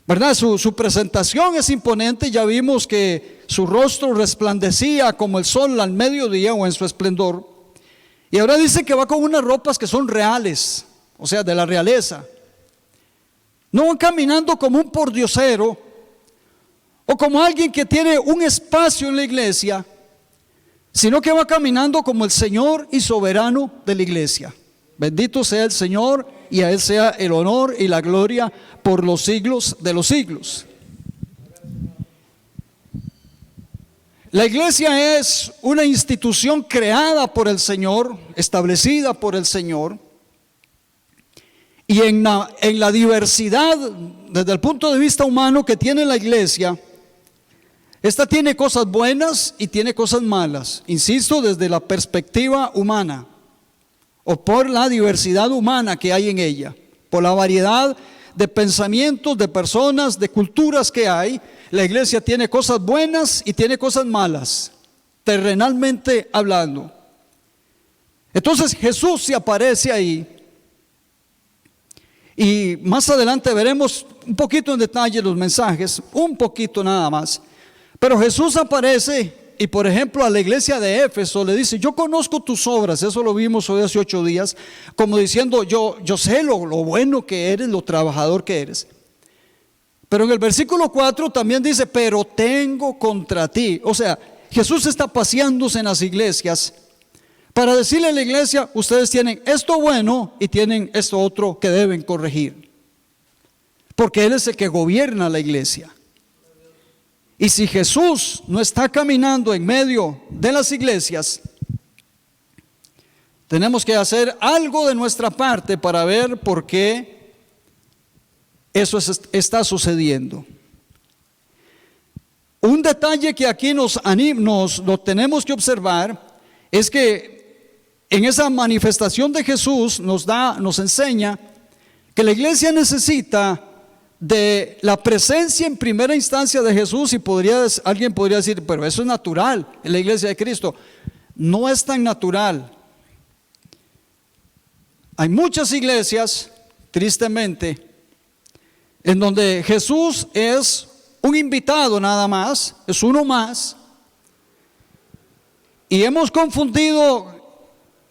¿verdad? Su presentación es imponente. Ya vimos que su rostro resplandecía como el sol al mediodía o en su esplendor. Y ahora dice que va con unas ropas que son reales, o sea, de la realeza. No va caminando como un pordiosero o como alguien que tiene un espacio en la iglesia, sino que va caminando como el Señor y soberano de la iglesia. Bendito sea el Señor, y a Él sea el honor y la gloria por los siglos de los siglos. La iglesia es una institución creada por el Señor, establecida por el Señor, y en la diversidad desde el punto de vista humano que tiene la iglesia, esta tiene cosas buenas y tiene cosas malas, insisto, desde la perspectiva humana, o por la diversidad humana que hay en ella, por la variedad de pensamientos, de personas, de culturas que hay. La iglesia tiene cosas buenas y tiene cosas malas, terrenalmente hablando. Entonces Jesús se aparece ahí, y más adelante veremos un poquito en detalle los mensajes, un poquito nada más. Pero Jesús aparece y, por ejemplo, a la iglesia de Éfeso le dice: yo conozco tus obras. Eso lo vimos hoy hace 8 días, como diciendo, yo sé lo bueno que eres, lo trabajador que eres. Pero en el versículo 4 también dice: pero tengo contra ti. O sea, Jesús está paseándose en las iglesias para decirle a la iglesia: ustedes tienen esto bueno y tienen esto otro que deben corregir, porque Él es el que gobierna la iglesia. Y si Jesús no está caminando en medio de las iglesias, tenemos que hacer algo de nuestra parte para ver por qué eso está sucediendo. Un detalle que aquí lo tenemos que observar es que en esa manifestación de Jesús nos enseña que la iglesia necesita de la presencia en primera instancia de Jesús. Y alguien podría decir, pero eso es natural en la iglesia de Cristo. No es tan natural. Hay muchas iglesias, tristemente, en donde Jesús es un invitado nada más, es uno más, y hemos confundido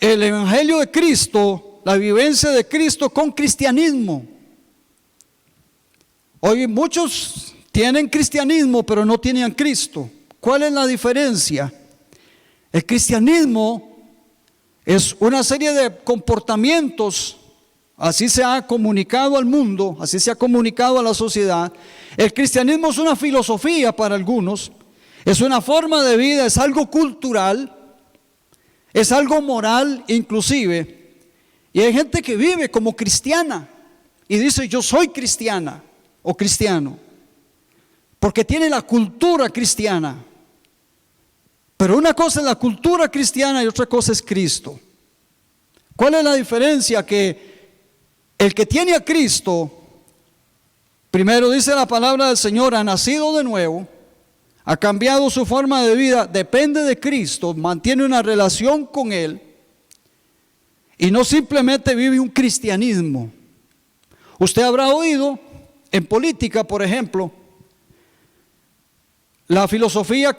el evangelio de Cristo, la vivencia de Cristo, con cristianismo. Hoy muchos tienen cristianismo, pero no tienen a Cristo. ¿Cuál es la diferencia? El cristianismo es una serie de comportamientos, así se ha comunicado al mundo, así se ha comunicado a la sociedad. El cristianismo es una filosofía para algunos, es una forma de vida, es algo cultural, es algo moral inclusive. Y hay gente que vive como cristiana y dice, yo soy cristiana o cristiano, porque tiene la cultura cristiana. Pero una cosa es la cultura cristiana y otra cosa es Cristo. ¿Cuál es la diferencia? Que el que tiene a Cristo, primero dice la palabra del Señor, ha nacido de nuevo, ha cambiado su forma de vida, depende de Cristo, mantiene una relación con Él y no simplemente vive un cristianismo. Usted habrá oído en política, por ejemplo, la filosofía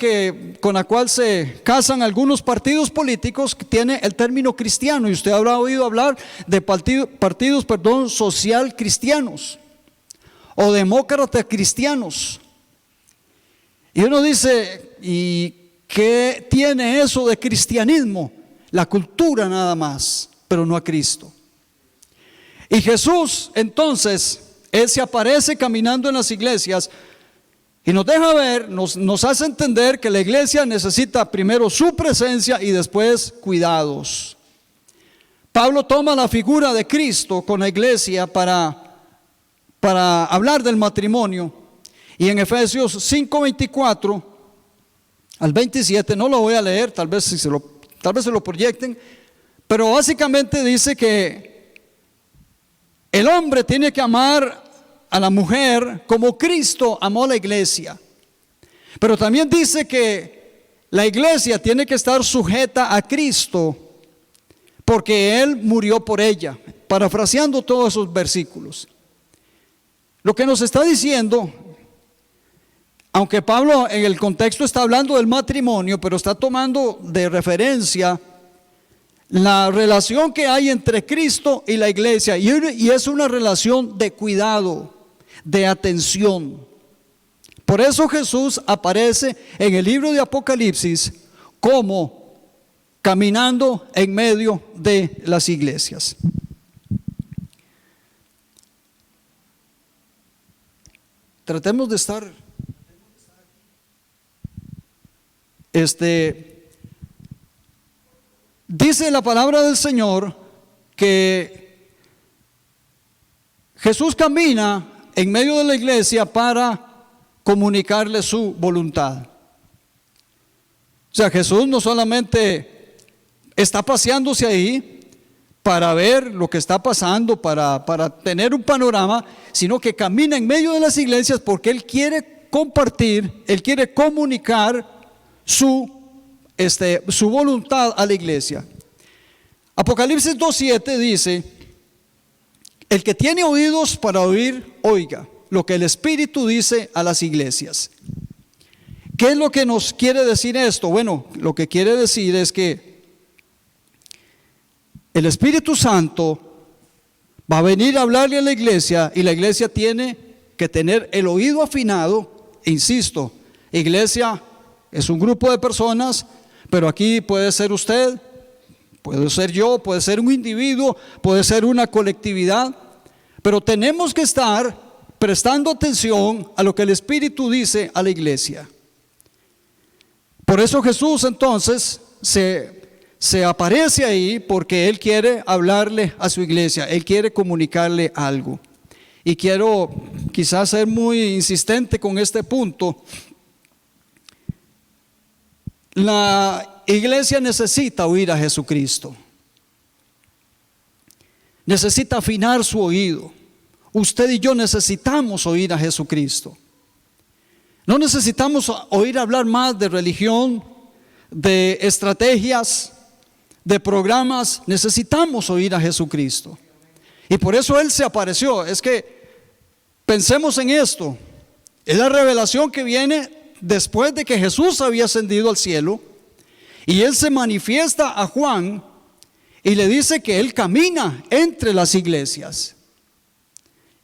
con la cual se casan algunos partidos políticos tiene el término cristiano, y usted habrá oído hablar de partidos social cristianos o demócratas cristianos. Y uno dice, ¿y qué tiene eso de cristianismo? La cultura nada más, pero no a Cristo. Y Jesús, entonces, Él se aparece caminando en las iglesias y nos deja ver, nos hace entender que la iglesia necesita primero su presencia y después cuidados. Pablo toma la figura de Cristo con la iglesia para hablar del matrimonio. Y en Efesios 5:24 al 27, no lo voy a leer, tal vez se lo proyecten, pero básicamente dice que el hombre tiene que amar a la mujer como Cristo amó a la iglesia. Pero también dice que la iglesia tiene que estar sujeta a Cristo porque Él murió por ella, parafraseando todos esos versículos. Lo que nos está diciendo, aunque Pablo en el contexto está hablando del matrimonio, pero está tomando de referencia la relación que hay entre Cristo y la iglesia, y es una relación de cuidado, de atención. Por eso Jesús aparece en el libro de Apocalipsis como caminando en medio de las iglesias. Tratemos de estar dice la palabra del Señor que Jesús camina en medio de la iglesia para comunicarle su voluntad. O sea, Jesús no solamente está paseándose ahí para ver lo que está pasando, para tener un panorama, sino que camina en medio de las iglesias porque Él quiere compartir, Él quiere comunicar su voluntad a la iglesia. Apocalipsis 2:7 dice: el que tiene oídos para oír, oiga lo que el Espíritu dice a las iglesias. ¿Qué es lo que nos quiere decir esto? Bueno, lo que quiere decir es que el Espíritu Santo va a venir a hablarle a la iglesia, y la iglesia tiene que tener el oído afinado. Insisto, iglesia es un grupo de personas, pero aquí puede ser usted, puede ser yo, puede ser un individuo, puede ser una colectividad, pero tenemos que estar prestando atención a lo que el Espíritu dice a la iglesia. Por eso Jesús entonces se aparece ahí, porque Él quiere hablarle a su iglesia, Él quiere comunicarle algo. Y quiero quizás ser muy insistente con este punto. La iglesia necesita oír a Jesucristo. necesita afinar su oído. Usted y yo necesitamos oír a Jesucristo. No necesitamos oír hablar más de religión, de estrategias, de programas. Necesitamos oír a Jesucristo. Y por eso Él se apareció. Es que pensemos en esto. Es la revelación que viene después de que Jesús había ascendido al cielo. Y Él se manifiesta a Juan y le dice que Él camina entre las iglesias.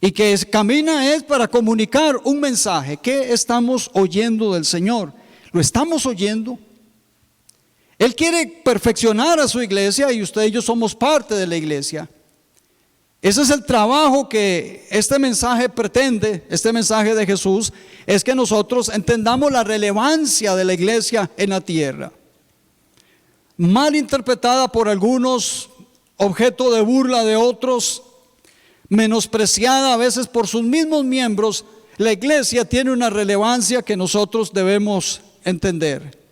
Y que camina es para comunicar un mensaje. ¿Qué estamos oyendo del Señor? ¿Lo estamos oyendo? Él quiere perfeccionar a su iglesia y usted y yo somos parte de la iglesia. Ese es el trabajo que este mensaje pretende, este mensaje de Jesús, es que nosotros entendamos la relevancia de la iglesia en la tierra. Mal interpretada por algunos, objeto de burla de otros, menospreciada a veces por sus mismos miembros, la iglesia tiene una relevancia que nosotros debemos entender.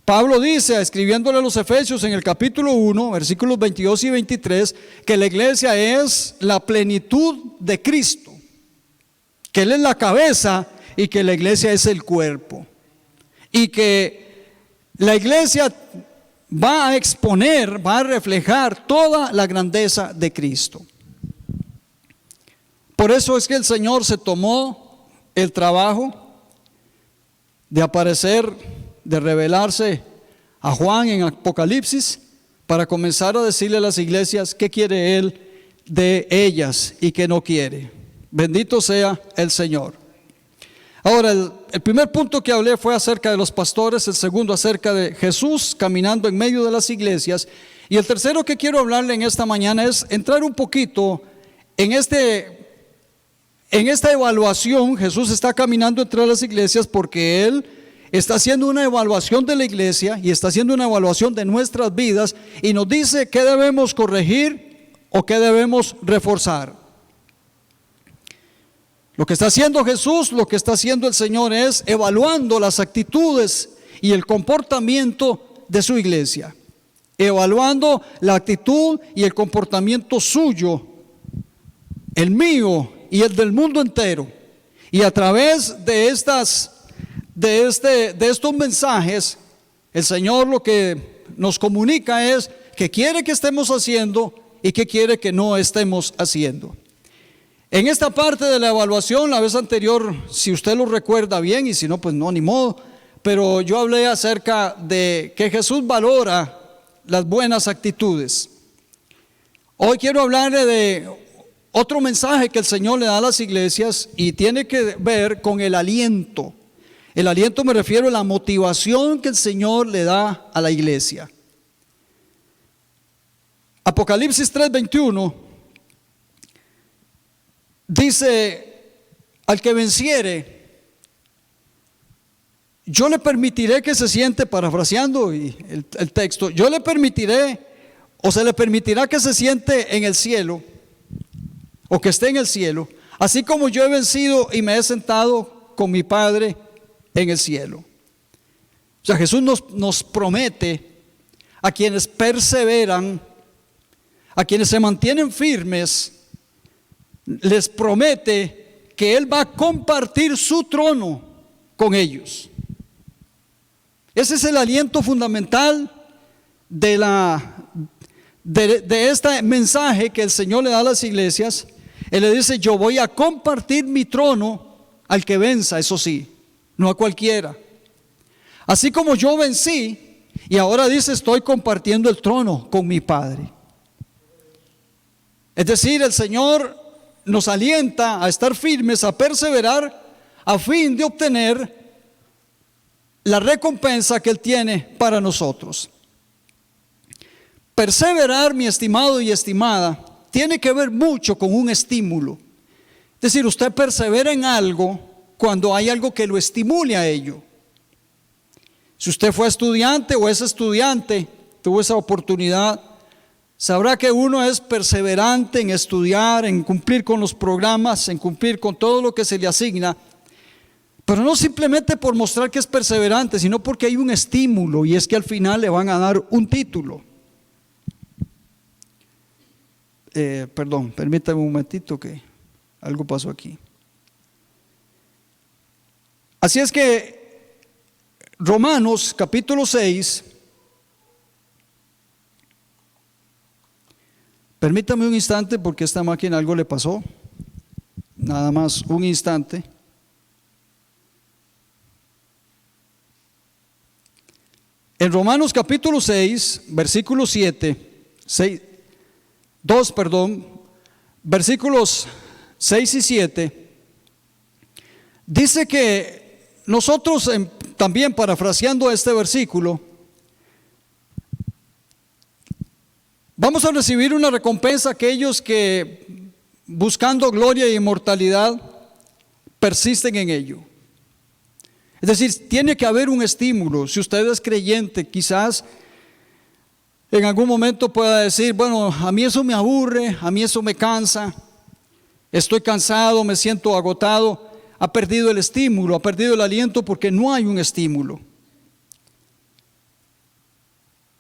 Pablo dice, escribiéndole a los Efesios en el capítulo 1, versículos 22 y 23, que la iglesia es la plenitud de Cristo, que Él es la cabeza y que la iglesia es el cuerpo, y que la iglesia va a exponer, va a reflejar toda la grandeza de Cristo. Por eso es que el Señor se tomó el trabajo de aparecer, de revelarse a Juan en Apocalipsis, para comenzar a decirle a las iglesias qué quiere Él de ellas y qué no quiere. Bendito sea el Señor. Ahora, el primer punto que hablé fue acerca de los pastores, el segundo acerca de Jesús caminando en medio de las iglesias, y el tercero que quiero hablarle en esta mañana es entrar un poquito en esta evaluación. Jesús está caminando entre las iglesias porque Él está haciendo una evaluación de la iglesia y está haciendo una evaluación de nuestras vidas y nos dice qué debemos corregir o qué debemos reforzar. Lo que está haciendo Jesús, lo que está haciendo el Señor es evaluando las actitudes y el comportamiento de su iglesia, evaluando la actitud y el comportamiento suyo, el mío y el del mundo entero. Y a través de estos mensajes, el Señor lo que nos comunica es que quiere que estemos haciendo y que quiere que no estemos haciendo. En esta parte de la evaluación, la vez anterior, si usted lo recuerda bien, y si no, pues no, ni modo, pero yo hablé acerca de que Jesús valora las buenas actitudes. Hoy quiero hablarle de otro mensaje que el Señor le da a las iglesias y tiene que ver con el aliento. El aliento me refiero a la motivación que el Señor le da a la iglesia. Apocalipsis 3:21 dice: al que venciere, yo le permitiré que se siente, parafraseando el texto, yo le permitiré o se le permitirá que se siente en el cielo, o que esté en el cielo, así como yo he vencido y me he sentado con mi Padre en el cielo. O sea, Jesús nos promete a quienes perseveran, a quienes se mantienen firmes, les promete que Él va a compartir su trono con ellos. Ese es el aliento fundamental de este mensaje que el Señor le da a las iglesias. Él le dice: yo voy a compartir mi trono al que venza, eso sí, no a cualquiera. Así como yo vencí, y ahora dice: estoy compartiendo el trono con mi Padre. Es decir, el Señor nos alienta a estar firmes, a perseverar, a fin de obtener la recompensa que Él tiene para nosotros. Perseverar, mi estimado y estimada, tiene que ver mucho con un estímulo. Es decir, usted persevera en algo cuando hay algo que lo estimule a ello. Si usted fue estudiante o es estudiante, tuvo esa oportunidad, sabrá que uno es perseverante en estudiar, en cumplir con los programas, en cumplir con todo lo que se le asigna, pero no simplemente por mostrar que es perseverante, sino porque hay un estímulo, y es que al final le van a dar un título. Perdón, permítame un momentito que algo pasó aquí. Así es que Romanos capítulo 6, permítame un instante porque a esta máquina algo le pasó, nada más un instante. En Romanos capítulo 6, versículo 2, versículos 6 y 7, dice que nosotros, también parafraseando este versículo, vamos a recibir una recompensa a aquellos que, buscando gloria e inmortalidad, persisten en ello. Es decir, tiene que haber un estímulo. Si usted es creyente, quizás en algún momento pueda decir, bueno, a mí eso me aburre, a mí eso me cansa, estoy cansado, me siento agotado. Ha perdido el estímulo, ha perdido el aliento porque no hay un estímulo.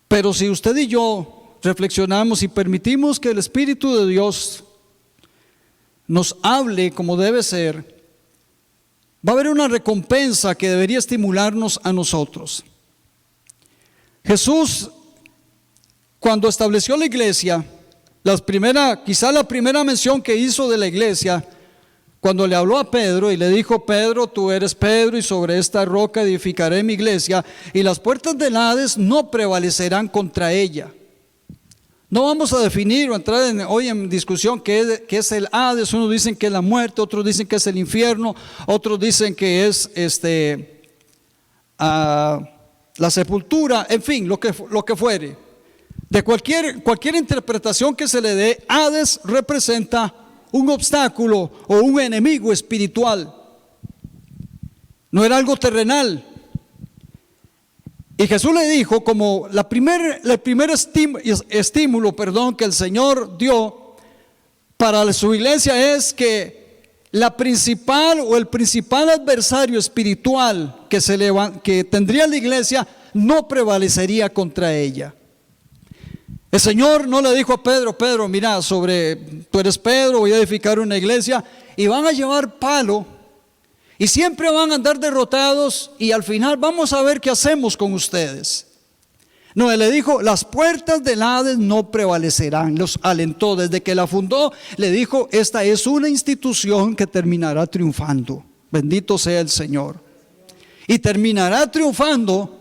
Pero si usted y yo reflexionamos y permitimos que el Espíritu de Dios nos hable como debe ser, va a haber una recompensa que debería estimularnos a nosotros. Jesús, cuando estableció la iglesia, quizá la primera mención que hizo de la iglesia, cuando le habló a Pedro y le dijo: Pedro, tú eres Pedro, y sobre esta roca edificaré mi iglesia, y las puertas del Hades no prevalecerán contra ella. No vamos a definir o entrar hoy en discusión qué es el Hades. Unos dicen que es la muerte, otros dicen que es el infierno, otros dicen que es la sepultura, en fin, lo que fuere. De cualquier interpretación que se le dé, Hades representa un obstáculo o un enemigo espiritual. No era algo terrenal. Y Jesús le dijo, como el primer estímulo que el Señor dio para su iglesia, es que el principal adversario espiritual que tendría la iglesia no prevalecería contra ella. El Señor no le dijo a Pedro: Pedro, mira, tú eres Pedro, voy a edificar una iglesia, y van a llevar palo, y siempre van a andar derrotados, y al final vamos a ver qué hacemos con ustedes. No, Él le dijo: las puertas del Hades no prevalecerán. Los alentó. Desde que la fundó, le dijo: esta es una institución que terminará triunfando. Bendito sea el Señor. Y terminará triunfando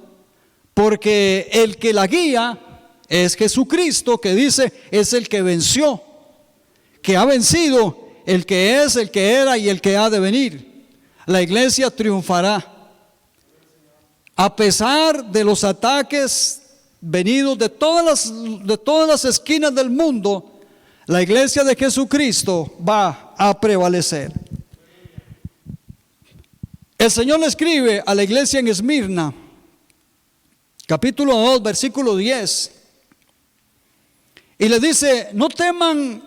porque el que la guía es Jesucristo, que dice es el que venció, que ha vencido, el que es, el que era y el que ha de venir. La iglesia triunfará a pesar de los ataques venidos de todas las esquinas del mundo. La iglesia de Jesucristo va a prevalecer. El Señor le escribe a la iglesia en Esmirna, capítulo 2, versículo 10, y le dice: no teman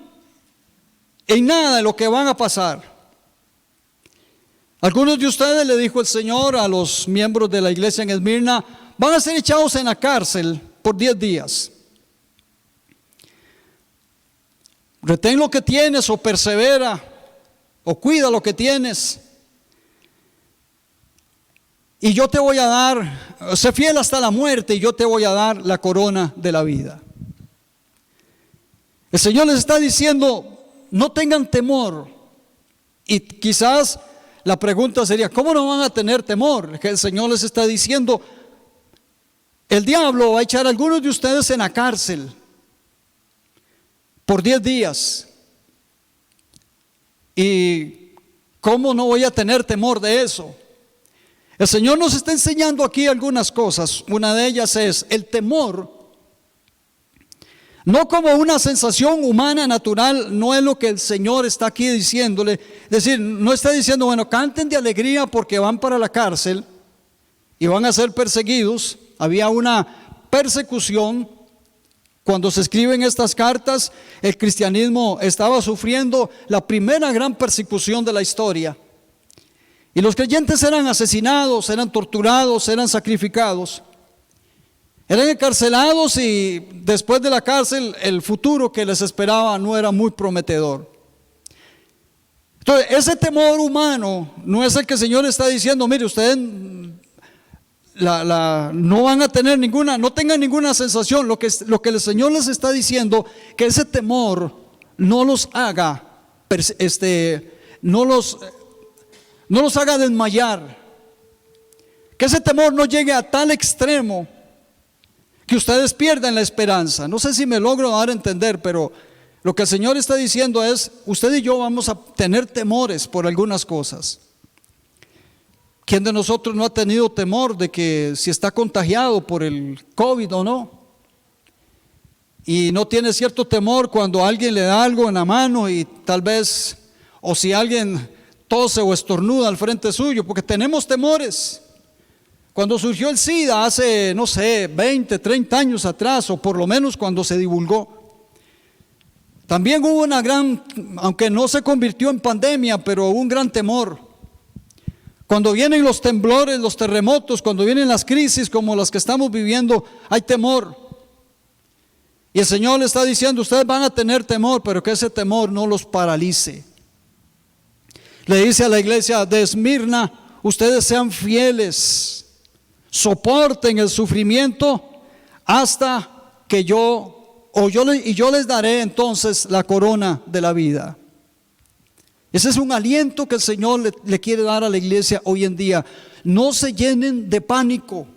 en nada de lo que van a pasar. Algunos de ustedes, le dijo el Señor a los miembros de la iglesia en Esmirna, van a ser echados en la cárcel por 10 días. Retén lo que tienes, o persevera, o cuida lo que tienes, y yo te voy a dar, sé fiel hasta la muerte, y yo te voy a dar la corona de la vida. El Señor les está diciendo: no tengan temor. Y quizás la pregunta sería: ¿cómo no van a tener temor? Que el Señor les está diciendo: el diablo va a echar a algunos de ustedes en la cárcel por 10 días. ¿Y cómo no voy a tener temor de eso? El Señor nos está enseñando aquí algunas cosas. Una de ellas es el temor. No como una sensación humana natural, no es lo que el Señor está aquí diciéndole. Es decir, no está diciendo: bueno, canten de alegría porque van para la cárcel y van a ser perseguidos. Había una persecución. Cuando se escriben estas cartas, el cristianismo estaba sufriendo la primera gran persecución de la historia. Y los creyentes eran asesinados, eran torturados, eran sacrificados. Eran encarcelados y después de la cárcel el futuro que les esperaba no era muy prometedor. Entonces, ese temor humano no es el que el Señor está diciendo, mire, ustedes no van a tener ninguna, no tengan ninguna sensación. Lo que el Señor les está diciendo, que ese temor no los haga, no los haga desmayar. Que ese temor no llegue a tal extremo que ustedes pierdan la esperanza. No sé si me logro dar a entender, pero lo que el Señor está diciendo es, usted y yo vamos a tener temores por algunas cosas. ¿Quién de nosotros no ha tenido temor de que si está contagiado por el COVID o no? Y no tiene cierto temor cuando alguien le da algo en la mano y tal vez, o si alguien tose o estornuda al frente suyo, porque tenemos temores. Cuando surgió el SIDA hace, no sé, 20, 30 años atrás, o por lo menos cuando se divulgó, también hubo una gran, aunque no se convirtió en pandemia, pero hubo un gran temor. Cuando vienen los temblores, los terremotos, cuando vienen las crisis como las que estamos viviendo, hay temor. Y el Señor le está diciendo, ustedes van a tener temor, pero que ese temor no los paralice. Le dice a la iglesia de Esmirna, ustedes sean fieles, soporten el sufrimiento hasta que yo les daré entonces la corona de la vida. Ese es un aliento que el Señor le quiere dar a la iglesia hoy en día. No se llenen de pánico.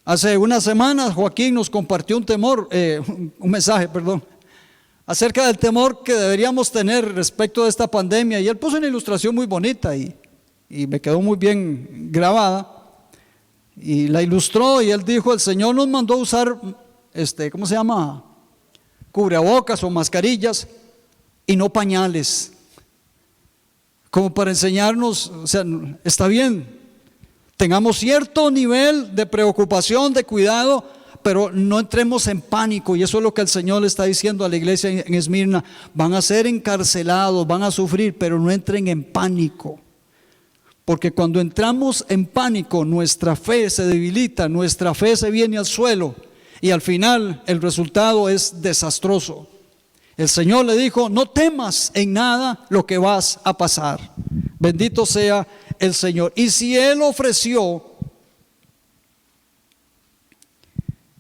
Hace unas semanas Joaquín nos compartió un mensaje, acerca del temor que deberíamos tener respecto de esta pandemia, y él puso una ilustración muy bonita y me quedó muy bien grabada, y la ilustró, y él dijo, el Señor nos mandó a usar, cubrebocas o mascarillas, y no pañales, como para enseñarnos, o sea, está bien, tengamos cierto nivel de preocupación, de cuidado, pero no entremos en pánico. Y eso es lo que el Señor le está diciendo a la iglesia en Esmirna. Van a ser encarcelados, van a sufrir, pero no entren en pánico, porque cuando entramos en pánico nuestra fe se debilita, nuestra fe se viene al suelo, y al final el resultado es desastroso. El Señor le dijo, no temas en nada lo que vas a pasar. Bendito sea el Señor. Y si Él ofreció,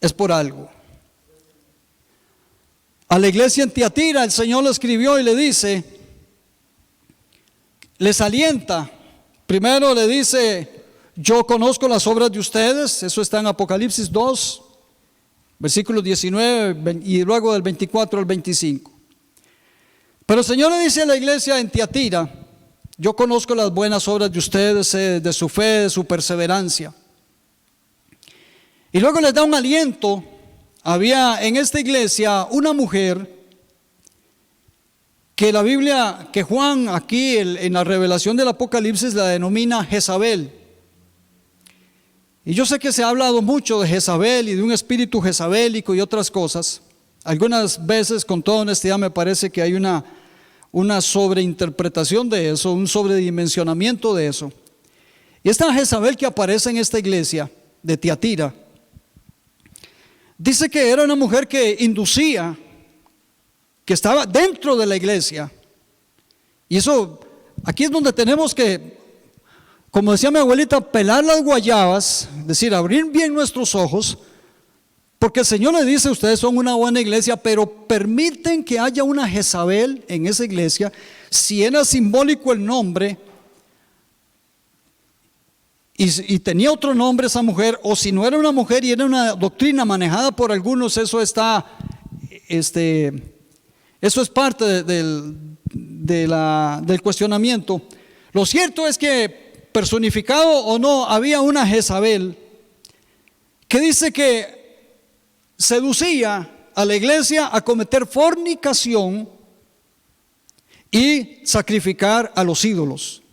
es por algo. A la iglesia en Tiatira el Señor le escribió y le dice, les alienta. Primero le dice, yo conozco las obras de ustedes. Eso está en Apocalipsis 2, versículos 19 y luego del 24 al 25. Pero el Señor le dice a la iglesia en Tiatira, yo conozco las buenas obras de ustedes, de su fe, de su perseverancia. Y luego les da un aliento. Había en esta iglesia una mujer que la Biblia, que Juan aquí en la revelación del Apocalipsis la denomina Jezabel. Y yo sé que se ha hablado mucho de Jezabel y de un espíritu jezabélico y otras cosas. Algunas veces, con toda honestidad, me parece que hay una sobreinterpretación de eso, un sobredimensionamiento de eso. Y esta Jezabel que aparece en esta iglesia de Tiatira, dice que era una mujer que inducía, que estaba dentro de la iglesia. Y eso, aquí es donde tenemos que, como decía mi abuelita, pelar las guayabas, es decir, abrir bien nuestros ojos, porque el Señor le dice, ustedes son una buena iglesia, pero permiten que haya una Jezabel en esa iglesia. Si era simbólico el nombre y tenía otro nombre esa mujer, o si no era una mujer y era una doctrina manejada por algunos, eso es parte del cuestionamiento. Lo cierto es que, personificado o no, había una Jezabel que dice que seducía a la iglesia a cometer fornicación y sacrificar a los ídolos.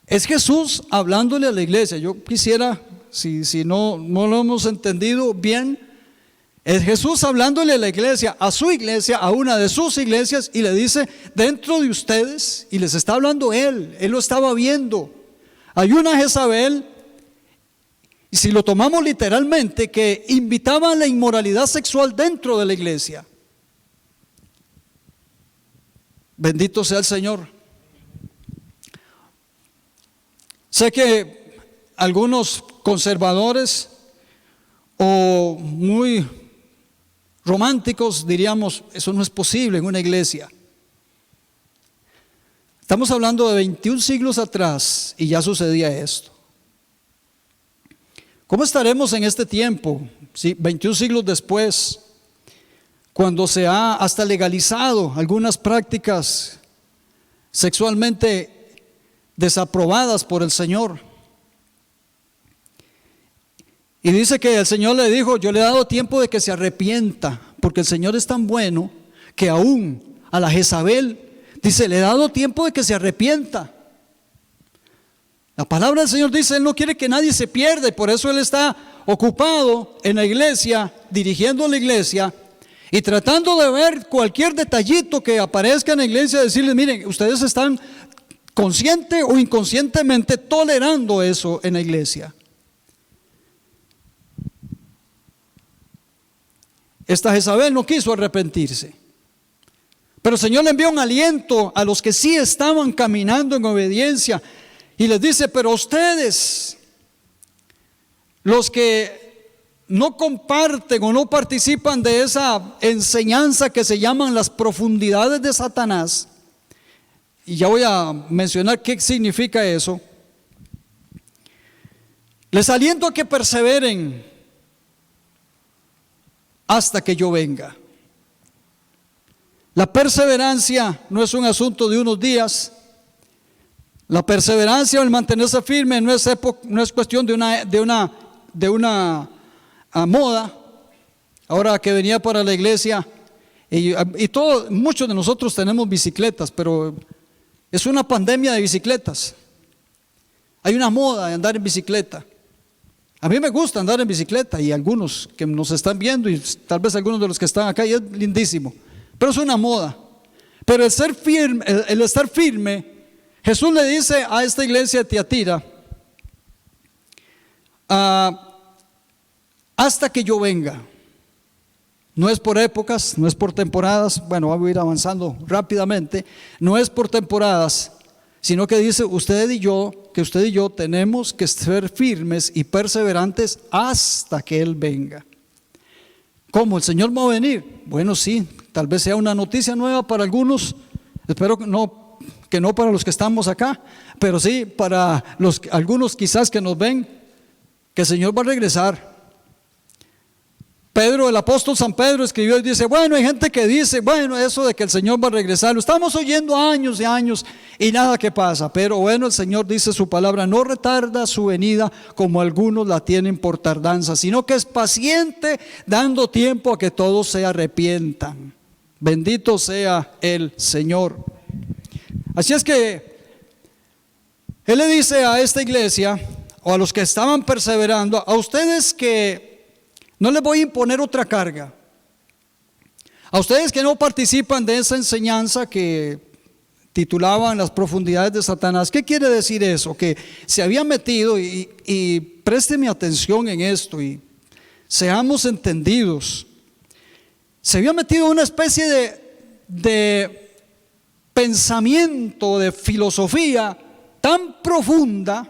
Es Jesús hablándole a la iglesia. Yo quisiera, si no lo hemos entendido bien, es Jesús hablándole a la iglesia, a su iglesia, a una de sus iglesias, y le dice, dentro de ustedes, y les está hablando él lo estaba viendo, hay una Jezabel y si lo tomamos literalmente, que invitaba a la inmoralidad sexual dentro de la iglesia. Bendito sea el Señor. Sé que algunos conservadores o muy románticos diríamos, eso no es posible en una iglesia. Estamos hablando de 21 siglos atrás y ya sucedía esto. ¿Cómo estaremos en este tiempo? Sí, 21 siglos después, cuando se ha hasta legalizado algunas prácticas sexualmente desaprobadas por el Señor. Y dice que el Señor le dijo, yo le he dado tiempo de que se arrepienta, porque el Señor es tan bueno que aún a la Jezabel, dice, le he dado tiempo de que se arrepienta. La palabra del Señor dice, Él no quiere que nadie se pierda, y por eso Él está ocupado en la iglesia, dirigiendo la iglesia, y tratando de ver cualquier detallito que aparezca en la iglesia, decirles, miren, ustedes están consciente o inconscientemente tolerando eso en la iglesia. Esta Jezabel no quiso arrepentirse, pero el Señor le envió un aliento a los que sí estaban caminando en obediencia y les dice, pero ustedes, los que no comparten o no participan de esa enseñanza que se llaman las profundidades de Satanás, y ya voy a mencionar qué significa eso, les aliento a que perseveren hasta que yo venga. La perseverancia no es un asunto de unos días. La perseverancia o el mantenerse firme no es cuestión de una moda. Ahora que venía para la iglesia y muchos de nosotros tenemos bicicletas, pero es una pandemia de bicicletas. Hay una moda de andar en bicicleta. A mí me gusta andar en bicicleta y algunos que nos están viendo y tal vez algunos de los que están acá, y es lindísimo, pero es una moda. Pero el ser firme, el estar firme, Jesús le dice a esta iglesia de Tiatira, hasta que yo venga. No es por épocas, no es por temporadas, bueno, vamos a ir avanzando rápidamente, no es por temporadas, sino que dice usted y yo tenemos que ser firmes y perseverantes hasta que Él venga. ¿Cómo? ¿El Señor va a venir? Bueno, sí, tal vez sea una noticia nueva para algunos, espero que no para los que estamos acá, pero sí para algunos quizás que nos ven, que el Señor va a regresar. Pedro, el apóstol San Pedro escribió y dice, bueno, hay gente que dice, bueno, eso de que el Señor va a regresar, lo estamos oyendo años y años y nada que pasa, pero bueno, el Señor dice su palabra, no retarda su venida como algunos la tienen por tardanza, sino que es paciente dando tiempo a que todos se arrepientan. Bendito sea el Señor. Así es que Él le dice a esta iglesia, o a los que estaban perseverando, a ustedes que no les voy a imponer otra carga. A ustedes que no participan de esa enseñanza que titulaban las profundidades de Satanás. ¿Qué quiere decir eso? Que se había metido, y présteme atención en esto y seamos entendidos. Se había metido una especie de pensamiento, de filosofía tan profunda,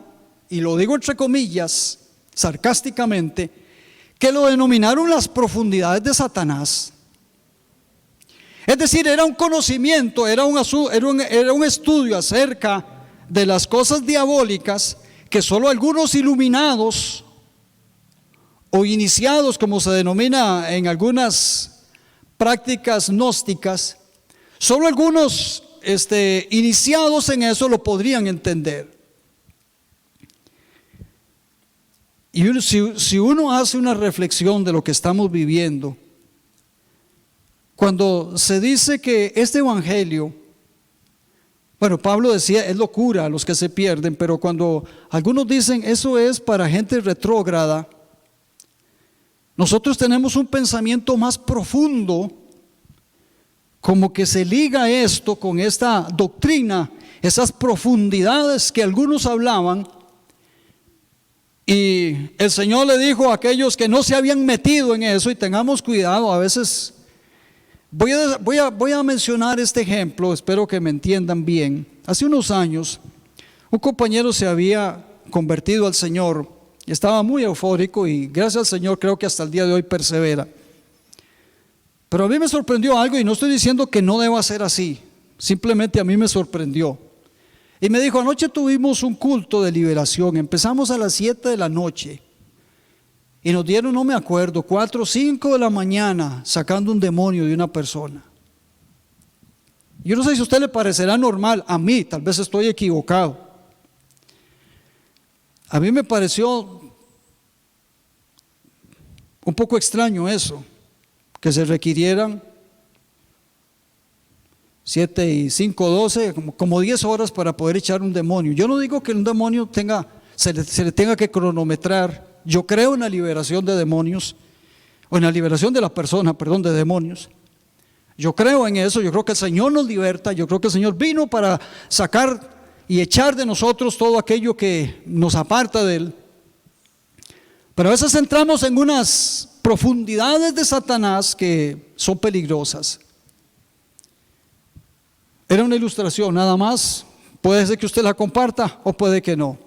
y lo digo entre comillas, sarcásticamente, que lo denominaron las profundidades de Satanás. Es decir, era un conocimiento, era un estudio acerca de las cosas diabólicas que solo algunos iluminados o iniciados, como se denomina en algunas prácticas gnósticas, solo algunos iniciados en eso lo podrían entender. Y si uno hace una reflexión de lo que estamos viviendo, cuando se dice que este evangelio, bueno, Pablo decía, es locura a los que se pierden, pero cuando algunos dicen eso es para gente retrógrada, nosotros tenemos un pensamiento más profundo, como que se liga esto con esta doctrina, esas profundidades que algunos hablaban. Y el Señor le dijo a aquellos que no se habían metido en eso, y tengamos cuidado, a veces voy a mencionar este ejemplo, espero que me entiendan bien. Hace unos años, un compañero se había convertido al Señor, estaba muy eufórico y gracias al Señor creo que hasta el día de hoy persevera. Pero a mí me sorprendió algo, y no estoy diciendo que no deba ser así, simplemente a mí me sorprendió. Y me dijo: anoche tuvimos un culto de liberación, empezamos a las 7 de la noche y nos dieron, no me acuerdo, 4 o 5 de la mañana sacando un demonio de una persona. Yo no sé si a usted le parecerá normal, a mí tal vez estoy equivocado. A mí me pareció un poco extraño eso, que se requirieran 7 y 5, 12, como 10 horas para poder echar un demonio. Yo no digo que un demonio se le tenga que cronometrar. Yo creo en la liberación de demonios, o en la liberación de la persona, perdón, de demonios. Yo creo en eso, yo creo que el Señor nos liberta, yo creo que el Señor vino para sacar y echar de nosotros todo aquello que nos aparta de Él. Pero a veces entramos en unas profundidades de Satanás que son peligrosas. Era una ilustración nada más, puede ser que usted la comparta o puede que no.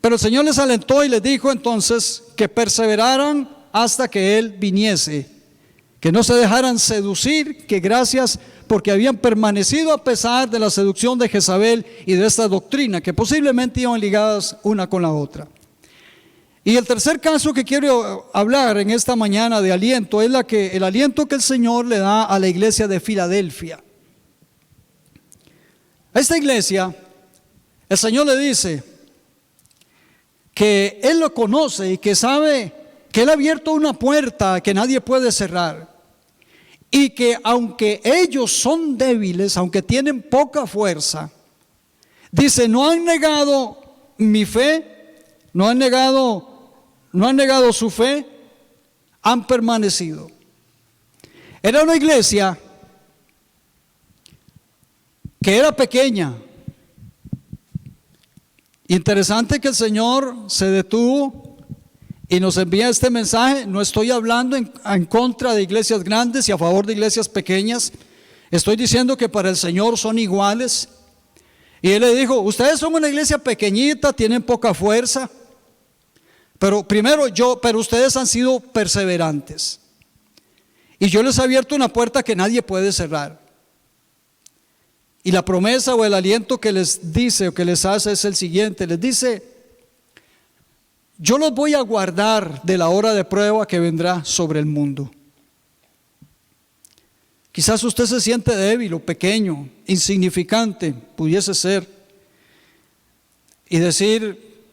Pero el Señor les alentó y les dijo entonces que perseveraran hasta que Él viniese, que no se dejaran seducir, que gracias porque habían permanecido a pesar de la seducción de Jezabel y de esta doctrina, que posiblemente iban ligadas una con la otra. Y el tercer caso que quiero hablar en esta mañana de aliento es el aliento que el Señor le da a la iglesia de Filadelfia. A esta iglesia el Señor le dice que Él lo conoce y que sabe que Él ha abierto una puerta que nadie puede cerrar, y que aunque ellos son débiles, aunque tienen poca fuerza, dice, no han negado mi fe, no han negado su fe, han permanecido. Era una iglesia que era pequeña. Interesante que el Señor se detuvo y nos envía este mensaje. No estoy hablando en contra de iglesias grandes y a favor de iglesias pequeñas. Estoy diciendo que para el Señor son iguales. Y Él le dijo, ustedes son una iglesia pequeñita, tienen poca fuerza, pero pero ustedes han sido perseverantes. Y yo les he abierto una puerta que nadie puede cerrar. Y la promesa o el aliento que les dice o que les hace es el siguiente. Les dice, yo los voy a guardar de la hora de prueba que vendrá sobre el mundo. Quizás usted se siente débil o pequeño, insignificante, pudiese ser, y decir,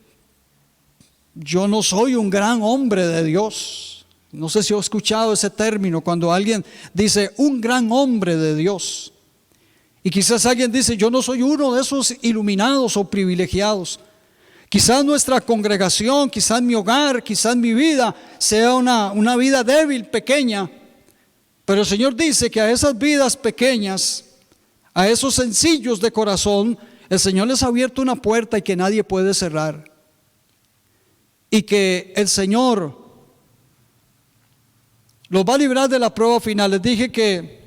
yo no soy un gran hombre de Dios. No sé si he escuchado ese término cuando alguien dice un gran hombre de Dios. Y quizás alguien dice, yo no soy uno de esos iluminados o privilegiados. Quizás nuestra congregación, quizás mi hogar, quizás mi vida sea una vida débil, pequeña. Pero el Señor dice que a esas vidas pequeñas, a esos sencillos de corazón, el Señor les ha abierto una puerta y que nadie puede cerrar. Y que el Señor los va a librar de la prueba final. Les dije que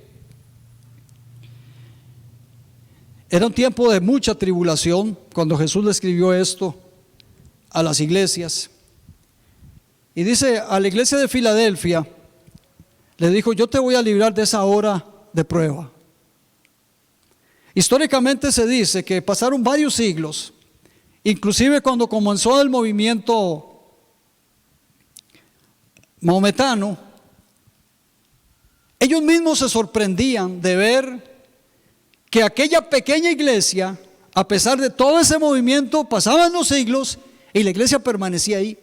era un tiempo de mucha tribulación cuando Jesús le escribió esto a las iglesias. Y dice a la iglesia de Filadelfia, le dijo, yo te voy a librar de esa hora de prueba. Históricamente se dice que pasaron varios siglos, inclusive cuando comenzó el movimiento maometano, ellos mismos se sorprendían de ver que aquella pequeña iglesia, a pesar de todo ese movimiento, pasaban los siglos y la iglesia permanecía ahí.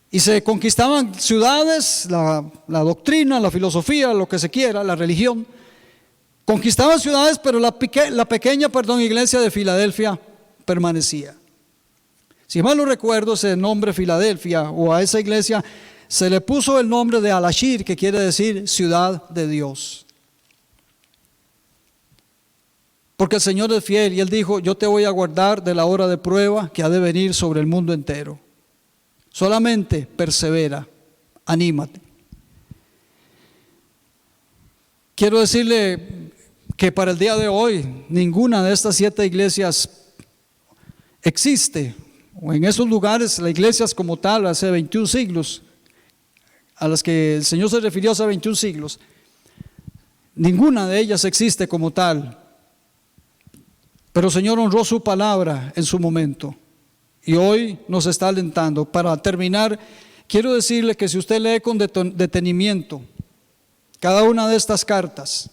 Y se conquistaban ciudades, la doctrina, la filosofía, lo que se quiera, la religión. Conquistaban ciudades, pero la pequeña iglesia de Filadelfia permanecía. Si mal no recuerdo, ese nombre Filadelfia, o a esa iglesia se le puso el nombre de Al-Ashir, que quiere decir ciudad de Dios. Porque el Señor es fiel y Él dijo, yo te voy a guardar de la hora de prueba que ha de venir sobre el mundo entero. Solamente persevera, anímate. Quiero decirle que para el día de hoy ninguna de estas 7 iglesias existe, o en esos lugares, las iglesias como tal, hace 21 siglos, a las que el Señor se refirió hace 21 siglos, ninguna de ellas existe como tal. Pero el Señor honró su palabra en su momento y hoy nos está alentando. Para terminar, quiero decirle que si usted lee con detenimiento cada una de estas cartas,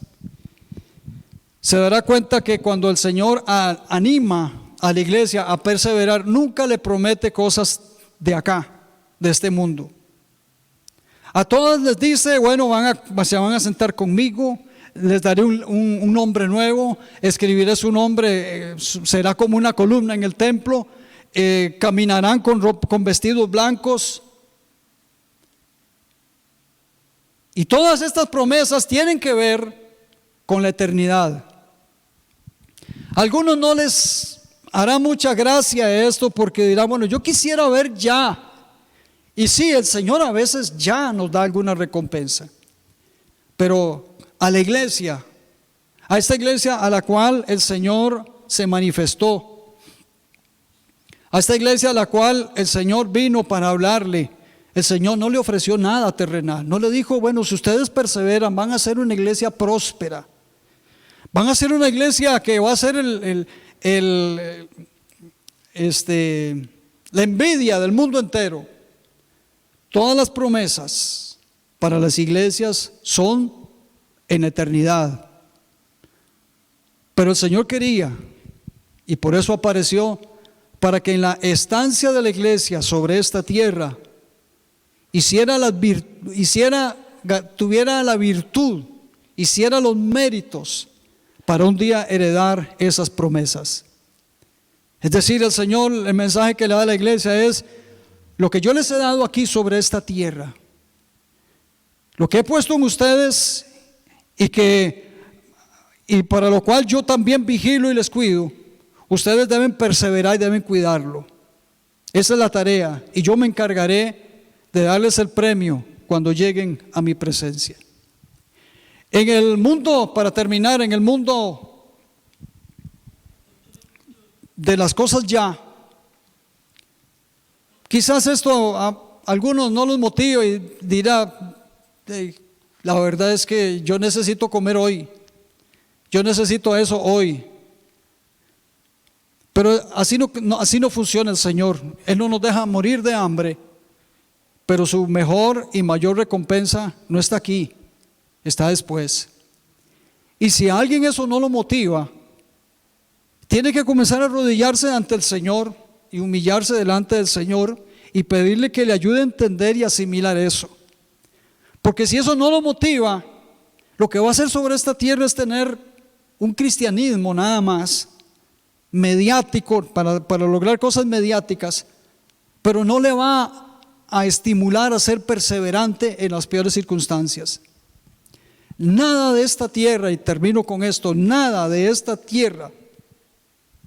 se dará cuenta que cuando el Señor anima a la iglesia a perseverar, nunca le promete cosas de acá, de este mundo. A todas les dice, bueno, se van a sentar conmigo, les daré un nombre nuevo, escribiré su nombre, será como una columna en el templo, caminarán con vestidos blancos. Y todas estas promesas tienen que ver con la eternidad. A algunos no les hará mucha gracia esto porque dirán, bueno, yo quisiera ver ya. Y sí, el Señor a veces ya nos da alguna recompensa. Pero a la iglesia, a esta iglesia a la cual el Señor se manifestó, a esta iglesia a la cual el Señor vino para hablarle, el Señor no le ofreció nada terrenal, no le dijo, bueno, si ustedes perseveran van a ser una iglesia próspera, van a ser una iglesia que va a ser la envidia del mundo entero. Todas las promesas para las iglesias son en eternidad. Pero el Señor quería, y por eso apareció, para que en la estancia de la iglesia sobre esta tierra tuviera la virtud, hiciera los méritos para un día heredar esas promesas. Es decir, el Señor, el mensaje que le da a la iglesia es: lo que yo les he dado aquí sobre esta tierra, lo que he puesto en ustedes y para lo cual yo también vigilo y les cuido, ustedes deben perseverar y deben cuidarlo. Esa es la tarea y yo me encargaré de darles el premio cuando lleguen a mi presencia. En el mundo, para terminar, en el mundo de las cosas ya, quizás esto a algunos no los motive y dirá, la verdad es que yo necesito comer hoy, yo necesito eso hoy. Pero así no funciona el Señor. Él no nos deja morir de hambre, pero su mejor y mayor recompensa no está aquí, está después. Y si a alguien eso no lo motiva, tiene que comenzar a arrodillarse ante el Señor y humillarse delante del Señor y pedirle que le ayude a entender y asimilar eso. Porque si eso no lo motiva, lo que va a hacer sobre esta tierra es tener un cristianismo nada más mediático para lograr cosas mediáticas, pero no le va a estimular a ser perseverante en las peores circunstancias. Nada de esta tierra, y termino con esto, nada de esta tierra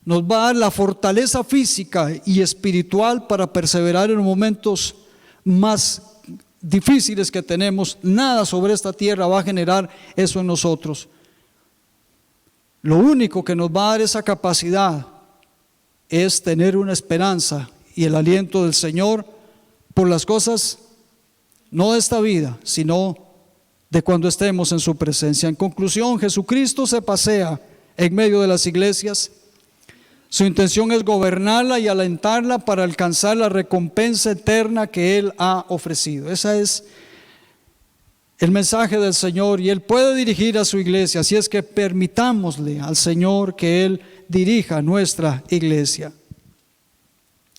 nos va a dar la fortaleza física y espiritual para perseverar en los momentos más difíciles que tenemos. Nada sobre esta tierra va a generar eso en nosotros. Lo único que nos va a dar esa capacidad es tener una esperanza y el aliento del Señor por las cosas no de esta vida, sino de cuando estemos en su presencia. En conclusión, Jesucristo se pasea en medio de las iglesias. Su intención es gobernarla y alentarla para alcanzar la recompensa eterna que Él ha ofrecido. Ese es el mensaje del Señor y Él puede dirigir a su iglesia. Así es que permitámosle al Señor que Él dirija nuestra iglesia.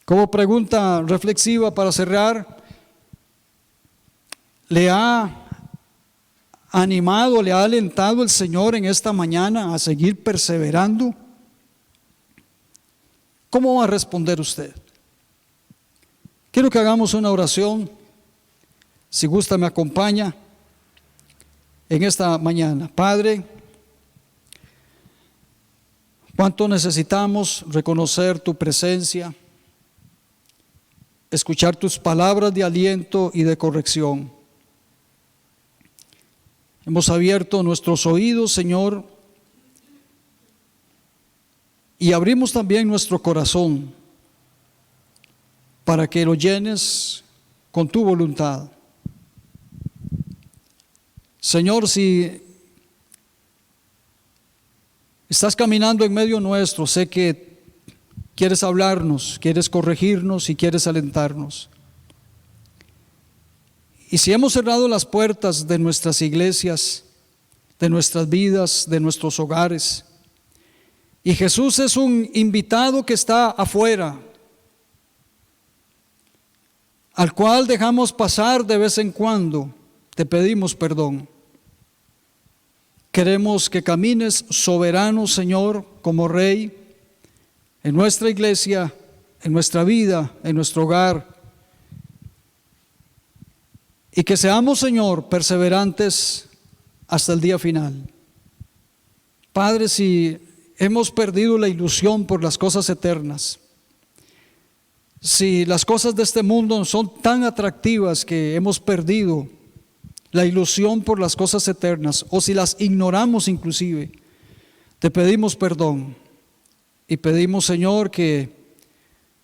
Como pregunta reflexiva para cerrar, ¿le ha animado, le ha alentado el Señor en esta mañana a seguir perseverando? ¿Cómo va a responder usted? Quiero que hagamos una oración. Si gusta, me acompaña en esta mañana. Padre, Cuánto necesitamos reconocer tu presencia, escuchar tus palabras de aliento y de corrección. Hemos abierto nuestros oídos, Señor, y abrimos también nuestro corazón para que lo llenes con tu voluntad. Señor, si estás caminando en medio nuestro, sé que quieres hablarnos, quieres corregirnos y quieres alentarnos. Y si hemos cerrado las puertas de nuestras iglesias, de nuestras vidas, de nuestros hogares, y Jesús es un invitado que está afuera, al cual dejamos pasar de vez en cuando, te pedimos perdón. Queremos que camines soberano, Señor, como Rey, en nuestra iglesia, en nuestra vida, en nuestro hogar. Y que seamos, Señor, perseverantes hasta el día final. Padre, si hemos perdido la ilusión por las cosas eternas, si las cosas de este mundo son tan atractivas que hemos perdido la ilusión por las cosas eternas, o si las ignoramos inclusive, te pedimos perdón y pedimos, Señor, que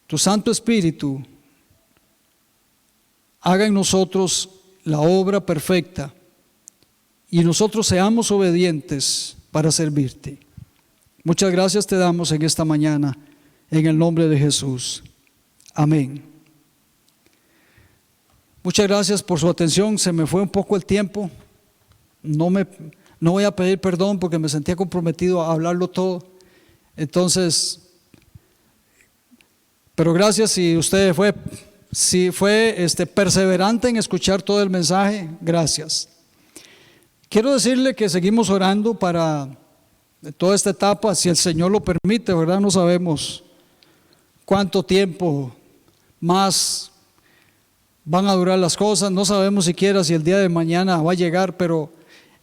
tu Santo Espíritu haga en nosotros la obra perfecta y nosotros seamos obedientes para servirte. Muchas gracias te damos en esta mañana, en el nombre de Jesús. Amén. Muchas gracias por su atención. Se me fue un poco el tiempo. No voy a pedir perdón porque me sentía comprometido a hablarlo todo. Entonces, pero gracias si usted fue perseverante en escuchar todo el mensaje. Gracias. Quiero decirle que seguimos orando para toda esta etapa, si el Señor lo permite, ¿verdad? No sabemos cuánto tiempo más van a durar las cosas, no sabemos siquiera si el día de mañana va a llegar, pero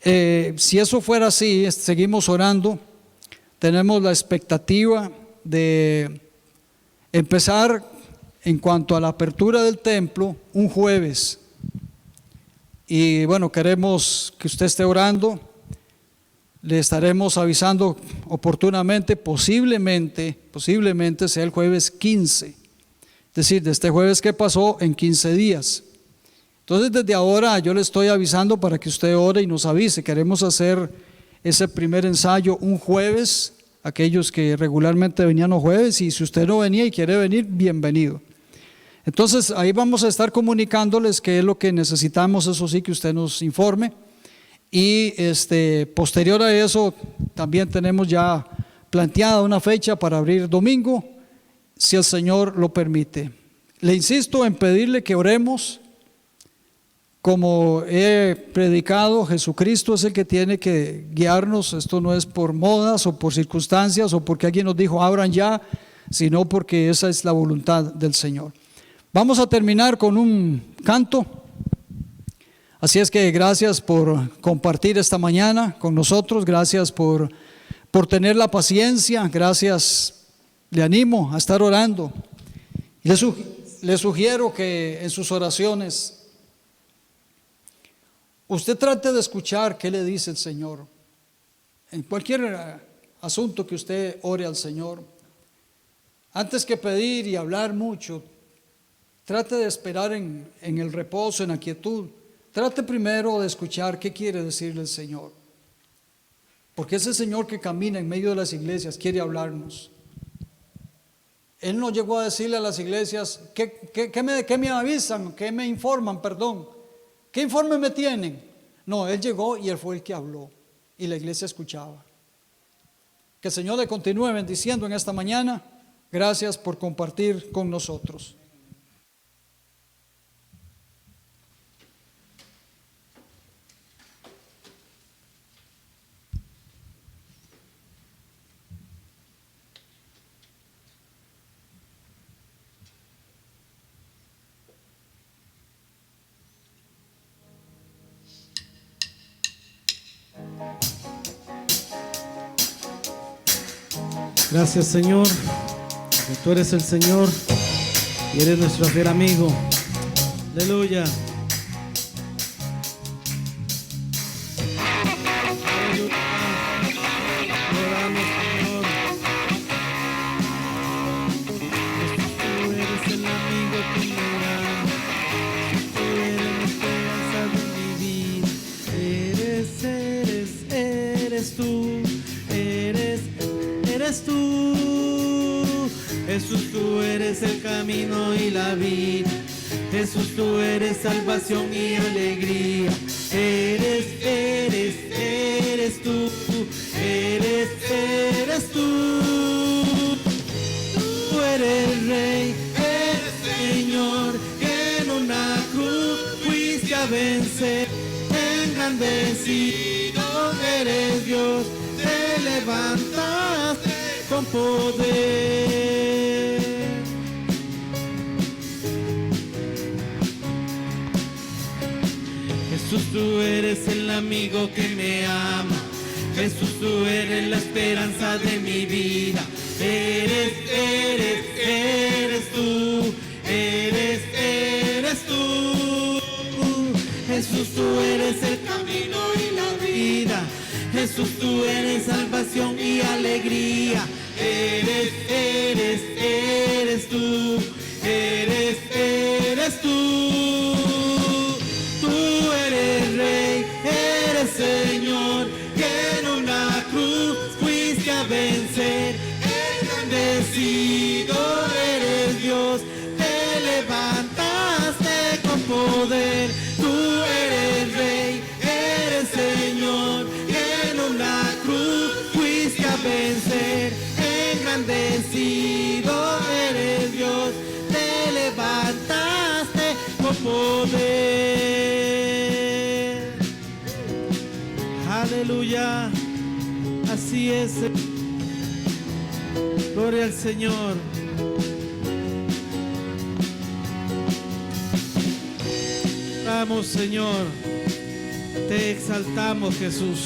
si eso fuera así, seguimos orando. Tenemos la expectativa de empezar en cuanto a la apertura del templo un jueves. Y bueno, queremos que usted esté orando. Le estaremos avisando oportunamente, posiblemente sea el jueves 15. Es decir, de este jueves que pasó en 15 días. Entonces desde ahora yo le estoy avisando para que usted ore y nos avise. Queremos hacer ese primer ensayo un jueves, aquellos que regularmente venían los jueves, y si usted no venía y quiere venir, bienvenido. Entonces ahí vamos a estar comunicándoles qué es lo que necesitamos, eso sí, que usted nos informe. Y posterior a eso también tenemos ya planteada una fecha para abrir domingo, si el Señor lo permite. Le insisto en pedirle que oremos. Como he predicado, Jesucristo es el que tiene que guiarnos. Esto no es por modas o por circunstancias o porque alguien nos dijo abran ya, sino porque esa es la voluntad del Señor. Vamos a terminar con un canto. Así es que gracias por compartir esta mañana con nosotros, gracias por tener la paciencia, gracias. Le animo a estar orando. Le sugiero que en sus oraciones usted trate de escuchar qué le dice el Señor. En cualquier asunto que usted ore al Señor, antes que pedir y hablar mucho, trate de esperar en el reposo, en la quietud. Trate primero de escuchar qué quiere decirle el Señor. Porque ese Señor que camina en medio de las iglesias quiere hablarnos. Él no llegó a decirle a las iglesias, ¿qué me avisan? ¿Qué me informan? Perdón. ¿Qué informe me tienen? No, Él llegó y Él fue el que habló. Y la iglesia escuchaba. Que el Señor le continúe bendiciendo en esta mañana. Gracias por compartir con nosotros. Gracias, Señor, que tú eres el Señor y eres nuestro fiel amigo. Aleluya. Jesús, tú eres el camino y la vida. Jesús, tú eres salvación y alegría. Eres tú. Eres tú. Tú eres Rey, eres Señor, que en una cruz fuiste a vencer. Engrandecido eres Dios, te levantaste con poder. Jesús, tú eres el amigo que me ama. Jesús, tú eres la esperanza de mi vida. Eres tú. Eres tú. Jesús, tú eres el camino y la vida. Jesús, tú eres salvación y alegría. Eres tú. Eres tú. Tú eres Rey, eres Señor, que en una cruz fuiste a vencer. Engrandecido eres Dios, te levantaste con poder. Tú eres Rey, eres Señor, que en una cruz fuiste a vencer. Engrandecido eres Dios, te levantaste con poder. Aleluya, así es. Gloria al Señor. Vamos, Señor, te exaltamos, Jesús.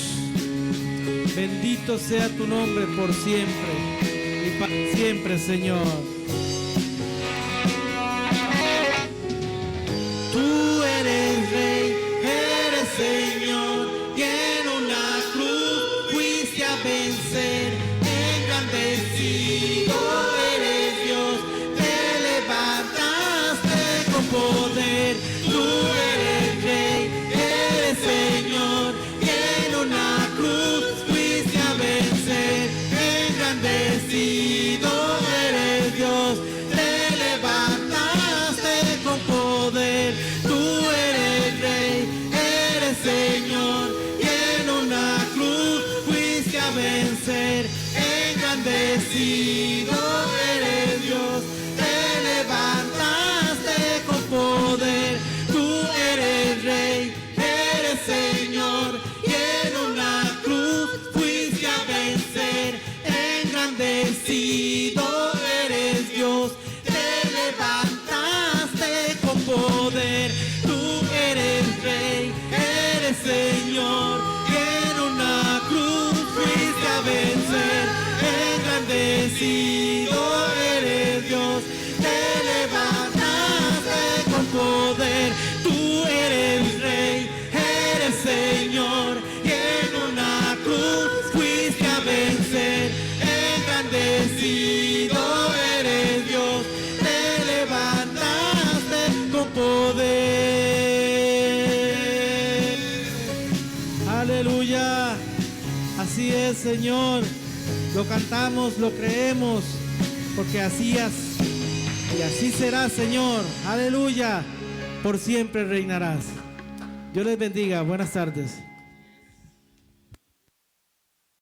Bendito sea tu nombre por siempre y para siempre, Señor. Tú eres Rey, eres Señor, y en una cruz fuiste a vencer. Engrandecido eres Dios, te levantaste con poder. Tú eres Rey, eres Señor, y en una cruz fuiste a vencer. Engrandecido eres Dios, te levantaste con poder. Tú eres Rey, eres Señor, y en una cruz fuiste a vencer. Engrandecido eres Dios, te levantaste con poder. Tú eres Rey, eres Señor, y en una cruz fuiste a vencer. Engrandecido eres Dios, te levantaste con poder. Tú eres Rey, eres Señor, y en una cruz fuiste a vencer. Engrandecido eres Dios, te levantaste con poder. Tú eres Rey, eres Señor, y en una cruz fuiste a vencer. Engrandecido eres Dios, te levantaste con poder. Aleluya, así es, Señor. Lo cantamos, lo creemos, porque así es y así será, Señor. Aleluya, por siempre reinarás. Dios les bendiga. Buenas tardes.